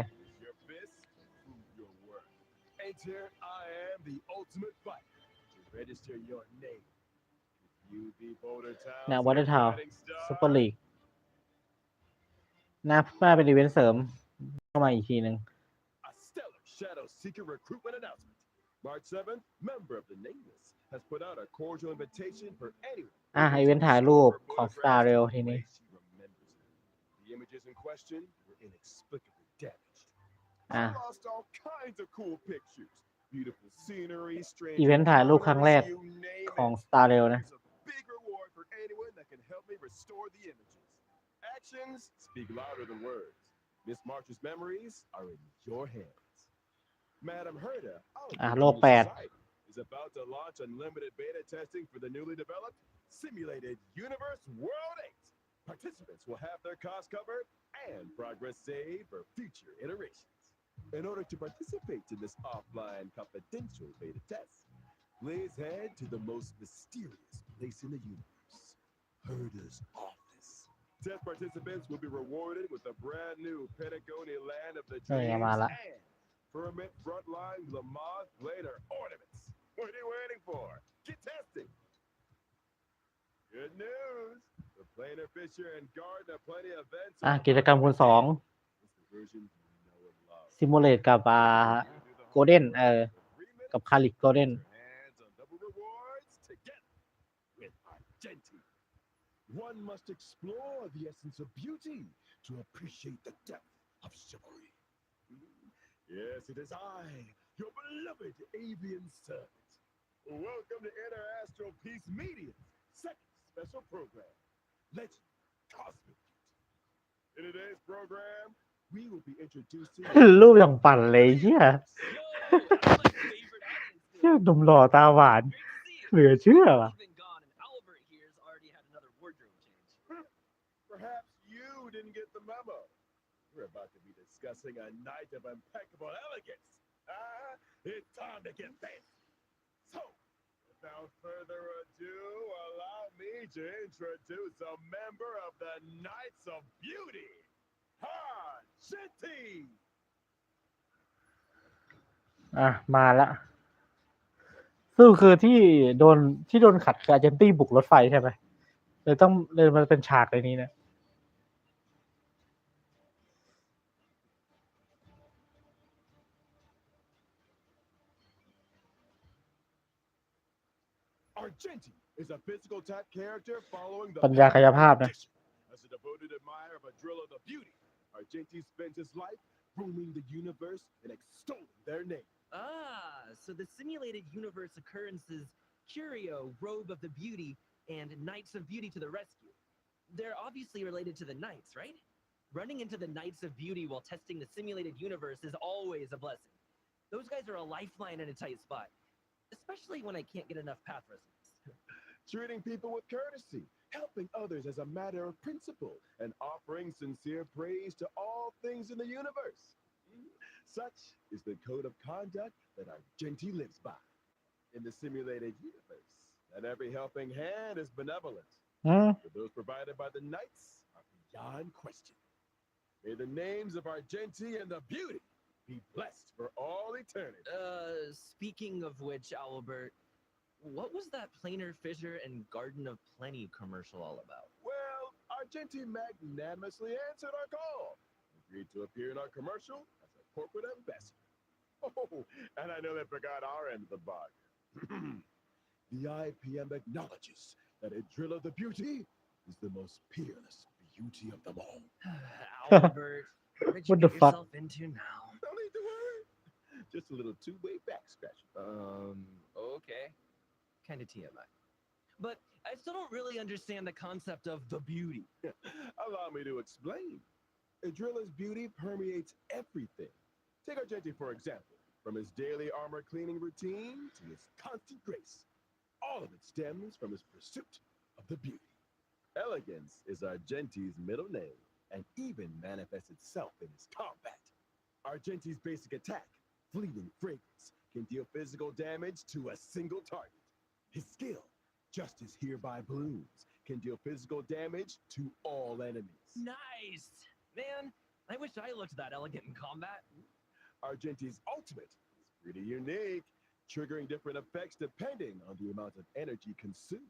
เนี่ยวอเตอร์ทาวน์ซุปเปอร์ลีกน่าเป็นอีเวนต์เสริมเข้ามาอีกทีนึงMarch 7th, member of the Nameless has put out a cordial invitation for anyone. อีเวนต์ถ่ายรูปของ Star Rail ทีนี้ The images in question were inexplicably damaged. She lost all kinds of cool pictures. Beautiful scenery, strange อีเวนต์ถ่ายรูปครั้งแรกของ Star Rail นะ big reward for anyone that can help me restore the images. Actions speak louder than words. Miss March's memories are in your hands.Madam Herda, Lô 8 is about to launch unlimited beta testing for the newly developed Simulated Universe World 8. Participants will have their costs covered and progress saved for future iterations. In order to participate in this offline confidential beta test, please head to the most mysterious place in the universe, Herda's office. Test participants will be rewarded with a brand new Patagonia land of the dreams and Permit frontline Lamont Blader ornaments. What are you waiting for? Get testing. Good news. The Planer Fisher and Gardner plenty of events. กิจกรรมคูณ2ซิมูเลตกับโกลเด้นกับคาริกโกลเด้น One must explore the essence of beauty to appreciate the depth of chivalry.Yes, it is I, your beloved avian servant. Welcome to Interastral Peace Media's second special program, Legend Cosmic. In today's program, we will be introducing รูปอย่างปั่นเลยเฮียหนุ่มหล่อตาหวานเหลือเชื่อว่ะ Perhaps you didn't get the memo.We're about to be discussing a night of impeccable elegance. It's time to get fancy. So, without further ado, allow me to introduce a member of the Knights of Beauty, Han Shinty. มาละซึ่งคือที่โดนขัดคืออาร์เจนตี้บุกรถไฟใช่ไหมเลยมันเป็นฉากในนี้นะ Argenti is a physical type character following the ปัญญากายภาพนะ As a devoted admirer of a drill of the beauty, Argenti spends his life roaming the universe and extolling their name. So the simulated universe occurrences Curio, Robe of the Beauty, and Knights of Beauty to the rescue. They're obviously related to the Knights, right? Running into the Knights of Beauty while testing the simulated universe is always a blessing. Those guys are a lifeline in a tight spot.Especially when I can't get enough path resonance. Treating people with courtesy, helping others as a matter of principle, and offering sincere praise to all things in the universe. Such is the code of conduct that Argenti lives by. In the simulated universe, that every helping hand is benevolent. But those provided by the Knights are beyond question. May the names of Argenti and the Beauty.Be blessed for all eternity. Speaking of which, Albert, what was that Planer Fisher and Garden of Plenty commercial all about? Well, Argenti magnanimously answered our call. Agreed to appear in our commercial as a corporate ambassador. Oh, and I nearly forgot our end of the bargain. The IPM acknowledges that Adrilla the Beauty is the most peerless beauty of them all. Albert, what did you What the get fuck? yourself into now? No need to worry. Just a little two-way back scratch. Okay. Kind of TMI. But I still don't really understand the concept of the beauty. Allow me to explain. Adrilla's beauty permeates everything. Take Argenti, for example. From his daily armor cleaning routine to his constant grace. All of it stems from his pursuit of the beauty. Elegance is Argenti's middle name and even manifests itself in his combat. Argenti's basic attack, Fleeting Fragrance, can deal physical damage to a single target. His skill, Justice Hereby Blooms, can deal physical damage to all enemies. Nice! Man, I wish I looked that elegant in combat. Argenti's ultimate is pretty unique, triggering different effects depending on the amount of energy consumed.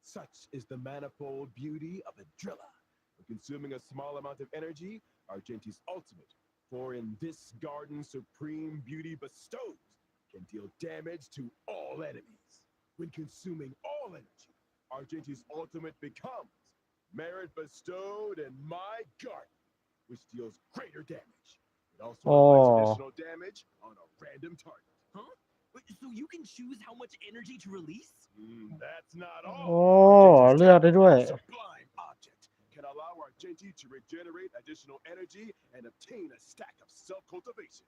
Such is the manifold beauty of Adrilla. When consuming a small amount of energy, Argenti's ultimate, for in this garden supreme beauty bestows, can deal damage to all enemies. When consuming all energy, Argenti's ultimate becomes merit bestowed in my garden, which deals greater damage. It also inflicts additional damage on a random target. Huh? Wait, so you can choose how much energy to release? That's not โอ้ all. เลือกได้ด้วย Sublime object can allow Argenti to regenerate additional energy and obtain a stack of self-cultivation.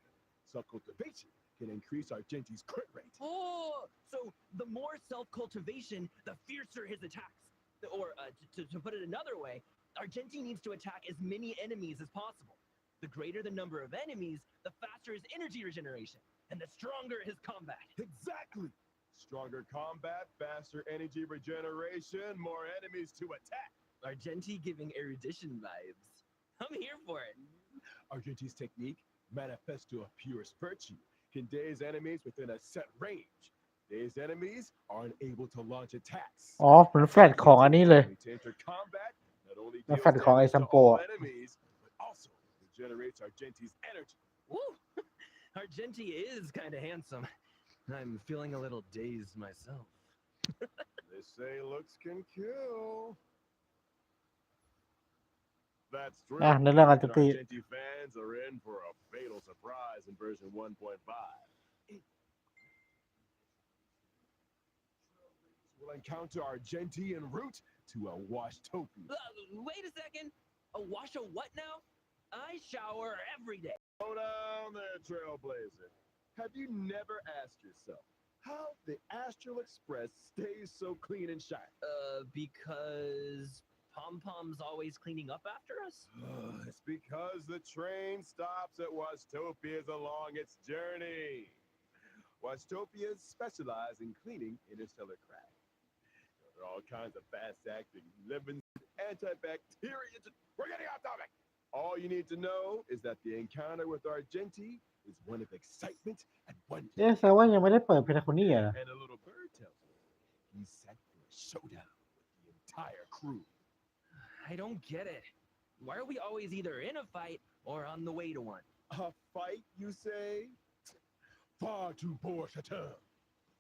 Self-cultivation can increase Argenti's crit rate. Oh, so the more self-cultivation, the fiercer his attacks. Or to put it another way, Argenti needs to attack as many enemies as possible. The greater the number of enemies, the faster his energy regeneration, and the stronger his combat. Exactly. Stronger combat, faster energy regeneration, more enemies to attack. Argenti giving erudition vibes. I'm here for it. Argenti's technique, manifesto of purest virtue, can daze enemies within a set range. Dazed enemies are unable to launch attacks. อ๋อเหมือนแฟลชของอันนี้เลย To enter combat, not only แล้ว deals แฟลชของไอ้ damage ซัม to โป all อะ enemies, but also regenerates Argenti's energy. Woo! Argenti is kind of handsome. I'm feeling a little dazed myself. They say looks can kill. That's true. อ่ะในเรื่องอาร์เจน And ตี Argenti fans are in for a fatal surprise in version 1.5. Will encounter Argenti en route to a Washtopia. Wait a second. A wash of what now? I shower every day. Slow down there, Trailblazer. Have you never asked yourself how the Astral Express stays so clean and shiny? Because Pom Pom's always cleaning up after us? It's because the train stops at Wastopias along its journey. Wastopias specialize in cleaning interstellar craft. There are all kinds of fast-acting lemons, antibacterial. We're getting off topic. All you need to know is that the encounter with Argenti is one of excitement and wonder. เอ๊ะแสดงว่ายังไม่ได้เปิดเพลงคนนี้อ่ะ And a little bird tells me he's set for a showdown with the entire crew. I don't get it. Why are we always either in a fight or on the way to one? A fight, you say? Far too poor chateau.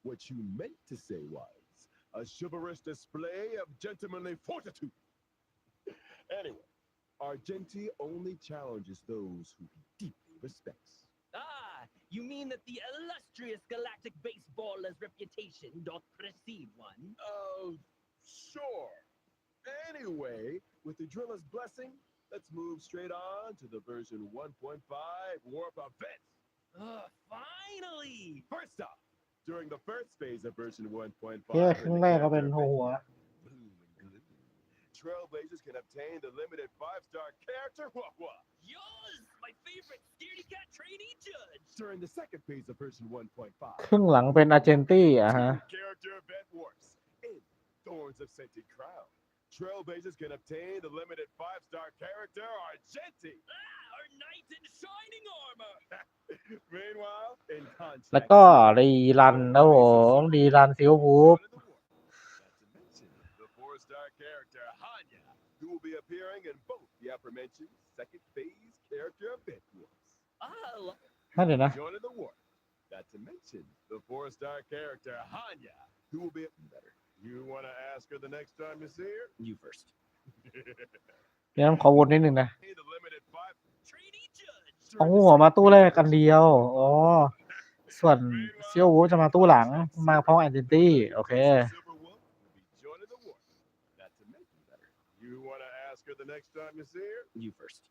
What you meant to say was a chivalrous display of gentlemanly fortitude. Anyway, Argenti only challenges those who he deeply respects. Ah, you mean that the illustrious galactic baseballer's reputation doth precede one? Sure. Anyway, with the Drilla's blessing, let's move straight on to the version 1.5 warp events. Finally! First off, during the first phase of version 1.5, แค่ครึ่งแรกก็เป็นหัว Bloom and Gloom, Trailblazers can obtain the limited 5-star character Wah-Wah. Yours, my favorite scaredy cat trainee judge! During the second phase of version 1.5, ครึ่งหลังเป็นอาร์เจนตี้อ่ะฮะ two character event warps in Thorns of Scented Crown. Trailblazers can obtain the limited 5-star character Argenti. Our knight in shining armor! Meanwhile, in แล้ว contrast, ก็รีรันนะผมรีรันซิลวูฟ Not to mention the 4-star character Hanya, who will be appearing in both the aforementioned second phase character event warps. นั่นเดี๋ยวนะ Joining the war. Not to mention the 4-star character Hanya, who will be better. You want to ask her the next time you see her? You first. เดี๋ยวขอวนนิดนึงนะ Hey, the limited 5 Trainee judge. เอาหัวมาตู้แรกกันเดียวอ๋อส่วนเซียววูจะมาตู้หลังมาพร้อมแอนติตี้โอเค Silver Wolf will be joining the war. Not to mention better. You want to ask her the next time you see her? You first.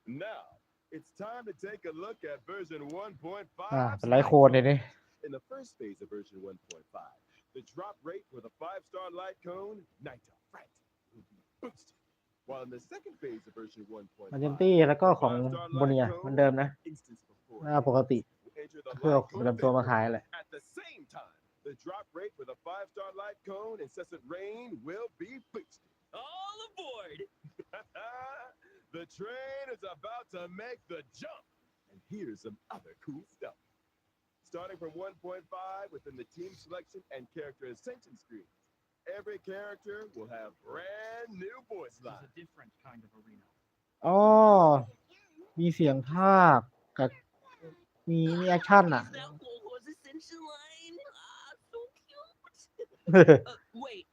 Now, it's time to take a look at version 1.5. เป็นไรโคนเลยนี่ In the first phase of version 1.5, the drop rate for the 5-star light cone, Naito, right, will be boosted. While in the second phase of version 1.5, มาเจนตี้แล้วก็ของโบเนียเหมือนเดิมนะ instance before ปกติ will enter the เพื่อ light เดิม cone ตัวมาขายแหละ At the same time, the drop rate for the 5-star light cone incessant rain will be boosted. All aboard. The train is about to make the jump. And here's some other cool stuff. Starting from 1.5 within the team selection and character ascension screens, every character will have brand new voice This is lines. a different kind of arena. อ๋อมีเสียงภาคกับมีแอคชั่นอ่ะ Is that Goku's ascension line? So cute. Wait,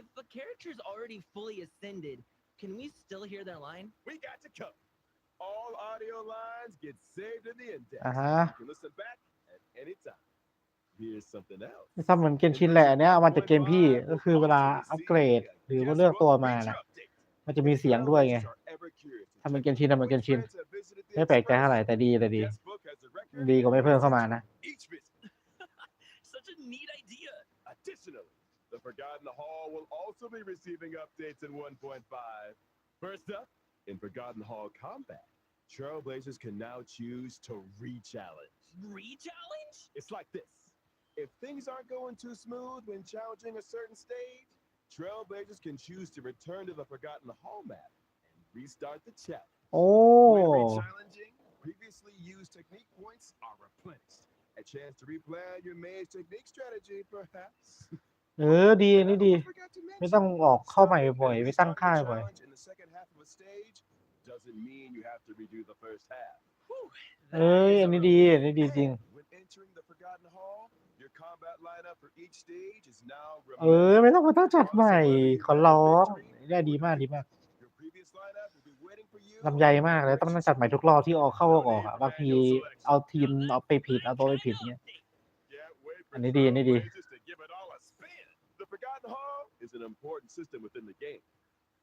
if a character's already fully ascended, can we still hear their line? We got you covered. All audio lines get saved in the index. อ่าฮะ You can listen back at any time. Here's something else. ทำเหมือนเกมชินแหละอันเนี้ยมันจะเกมพี่ก็คือเวลาอัปเกรดหรือว่าเลือกตัวมานะมันจะมีเสียงด้วยไงทำเหมือนเกมชินทำเหมือนเกมชินไม่แปลกใจเท่าไหร่แต่ดีดีกว่าไม่เพิ่มเข้ามานะ Each visit. Such a neat idea. Additionally, the Forgotten Hall will also be receiving updates in 1.5. First up, in Forgotten Hall combat, Trailblazers can now choose to re-challenge. Re-challenge? It's like this. If things aren't going too smooth when challenging a certain stage, Trailblazers can choose to return to the Forgotten Hall map and restart the challenge. โอ้ When re-challenging, previously used technique points are replenished. A chance to replan your maze technique strategy, perhaps. ดีนี่ดี I forgot to ไม่ mention, ต้องออกเข้าใหม่บ่อย stopping ไม่ and ตั้ง restarting ค่าย a บ่อย challenge in the second half of a stage doesn't mean you have to redo the first half. Whew, อันนี้ดีจริง And when entering the Forgotten Hall, your combat lineup for each stage is now ไม่ต้องมาตั้งจัดใหม่ขอร้องได้ดีมาก Your previous lineup will be waiting for you. ลำไยมากเลยต้องตั้งจัดใหม่ทุกรอบที่ออกเข้าออกอ่ะบางทีเอาทีมเอาไปผิดเอาตัวไปผิดเงี้ย Can't wait for อันนี้ดี Trailblazers to give it all a spin. The Forgotten Hall is an important system within the game.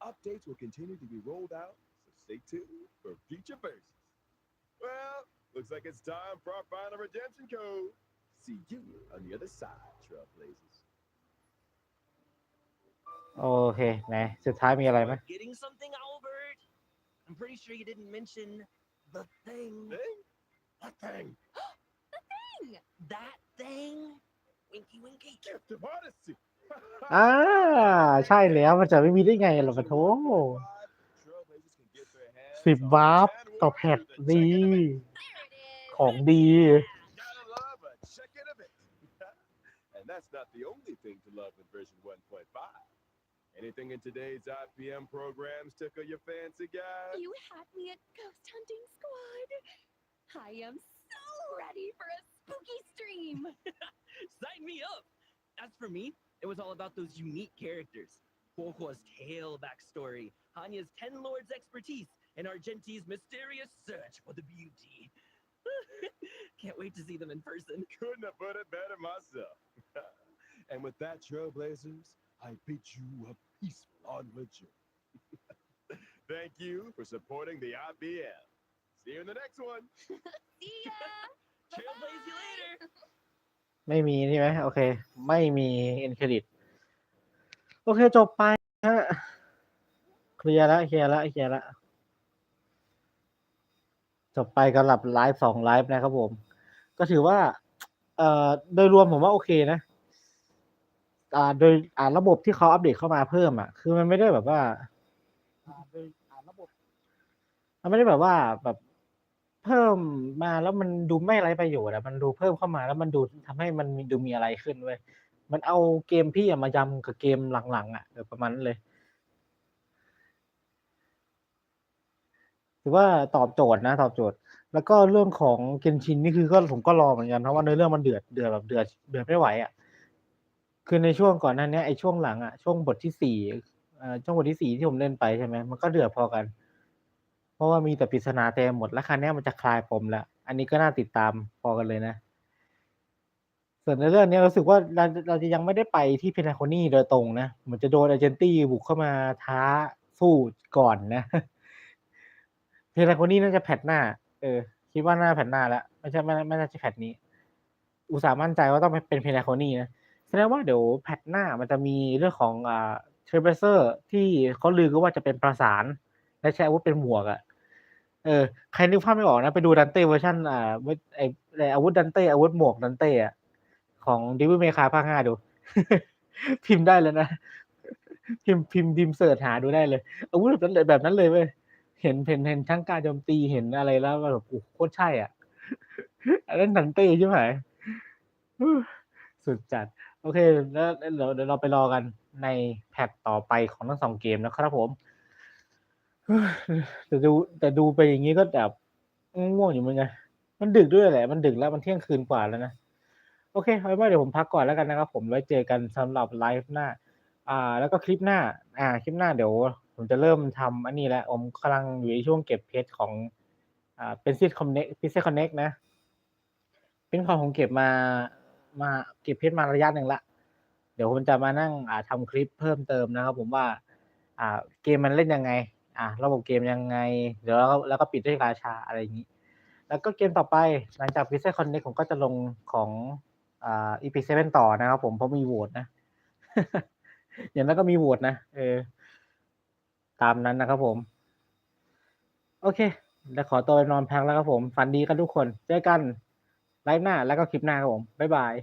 Updates will continue to be rolled out, so stay tuned for future versions. Well, looks like it's time for our final redemption code. See you on the other side, Trailblazers. โอเคไหนสุดท้ายมีอะไรไหม Getting something, Albert? I'm pretty sure you didn't mention the thing. Thing? What thing? That thing? Winky, winky. Gift of Odyssey. ใช่แล้วมันจะไม่มีได้ไงล่ะปะโถ Trailblazers can get their hands 10 on วาร์ป 10 ต่อแพท warriors and ดี check it event. There it is. ของดี Gotta love a check-in event. And that's not the only thing to love in version 1.5. Anything in today's IPM programs tickle your fancy, guys? You had me at Ghost Hunting Squad. I am so ready for a spooky stream. Sign me up. As for me, it was all about those unique characters. Huohuo's tale backstory, Hanya's 10 Lords expertise, and Argenti's mysterious search for the beauty. Can't wait to see them in person. Couldn't have put it better myself. And with that, Trailblazers, I bid you a peaceful onward journey. Thank you for supporting the IBM. See you in the next one. See ya. Trailblaze you later. ไม่มีใช่ไหมโอเค ไม่มีเอ็นเครดิตโอเคจบไปฮะเคลียร์ละจบไปกับหลับไลฟ์2ไลฟ์นะครับผม ก็ถือว่าโดยรวมผมว่าโอเคนะโดยระบบที่เขาอัปเดตเข้ามาเพิ่มอ่ะคือมันไม่ได้แบบว่าโดยระบบมันไม่ได้แบบว่าแบบเพิ่มมาแล้วมันดูไม่ไร้ประโยชน์อ่ะมันดูเพิ่มเข้ามาแล้วมันดูทำให้มันดูมีอะไรขึ้นเว้ยมันเอาเกมพี่มายำกับเกมหลังๆอ่ะประมาณนั้นเลย ถือว่าตอบโจทย์นะตอบโจทย์ แล้วก็เรื่องของเกนชินนี่คือก็ผมก็รอเหมือนกันเพราะว่าในเรื่องมันเดือดแบบเดือดไม่ไหวอ่ะคือในช่วงก่อนหน้านี้ไอ้ช่วงหลังอ่ะช่วงบทที่สี่ช่วงบทที่สี่ที่ผมเล่นไปใช่ไหมมันก็เดือดพอกัน เพราะว่ามีแต่ปริศนาเต็มหมดแล้วครั้งนี้มันจะคลายปมแล้วอันนี้ก็น่าติดตามพอกันเลยนะส่วนในเรื่องนี้รู้สึกว่าเราจะยังไม่ได้ไปที่เพนทาโคนี่โดยตรงนะเหมือนจะโดนเอเจนตี้บุกเข้ามาท้าสู้ก่อนนะ เพนทาโคนี่น่าจะแพทหน้าคิดว่าน่าแพทหน้าแล้วไม่น่าจะแพทนี้ อุตส่าห์มั่นใจว่าต้องเป็นเพนทาโคนี่นะแสดงว่าเดี๋ยวแพทหน้ามันจะมีเรื่องของเทรเบเซอร์ที่เขาลือก็ว่าจะเป็นประสานและใช้อาวุธเป็นหมวกอ่ะใครนึกภาพไม่ออกนะไปดูดันเต้เวอร์ชันไอ้อาวุธดันเต้อาวุธหมวกดันเต้อะของดิวิเมคาภาค 5ดู พิมพ์ได้เลยนะพิมพ์ดิมเสิร์ชหาดูได้เลยอาวุธแบบนั้นเลยเว้ยเห็นทั้งการโจมตีเห็นอะไรแล้วแบบโอ้โคตรใช่อ่ะอันนั้นดันเต้ใช่ไหมสุดจัดโอเคแล้วเดี๋ยวเราไปรอกันในแพทต่อไปของทั้ง2เกมนะครับผมแต่ดูไปอย่างนี้ก็แบบง่วงอยู่เหมือนกันมันดึกด้วยแหละมันดึกแล้วมันเที่ยงคืนกว่าแล้วนะโอเคเอาไว้เดี๋ยวผมพักก่อนแล้วกันนะครับผมไว้เจอกันสำหรับไลฟ์หน้าแล้วก็คลิปหน้าคลิปหน้าเดี๋ยวผมจะเริ่มทำอันนี้แล้วผมกำลังอยู่ในช่วงเก็บเพชรของเป็นซิทคอนเน็กนะเป็นของผมเก็บมาเก็บเพชรมาระยะหนึ่งละเดี๋ยวผมจะมานั่งทำคลิปเพิ่มเติมนะครับผมว่าเกมมันเล่นยังไงระบบเกมยังไงเดี๋ยวแล้วก็ปิดด้วยราชาอะไรอย่างนี้ แล้วก็เกมต่อไปหลังจาก Pixel Connect ผมก็จะลงของEP 7ต่อนะครับผมเพราะมีโหวตนะ อย่างนั้นก็มีโหวตนะตามนั้นนะครับผมโอเคแล้วขอตัวไปนอนพักแล้วครับผมฝันดีกันทุกคนเจอกันไลฟ์หน้าแล้วก็คลิปหน้าครับผมบ๊ายบาย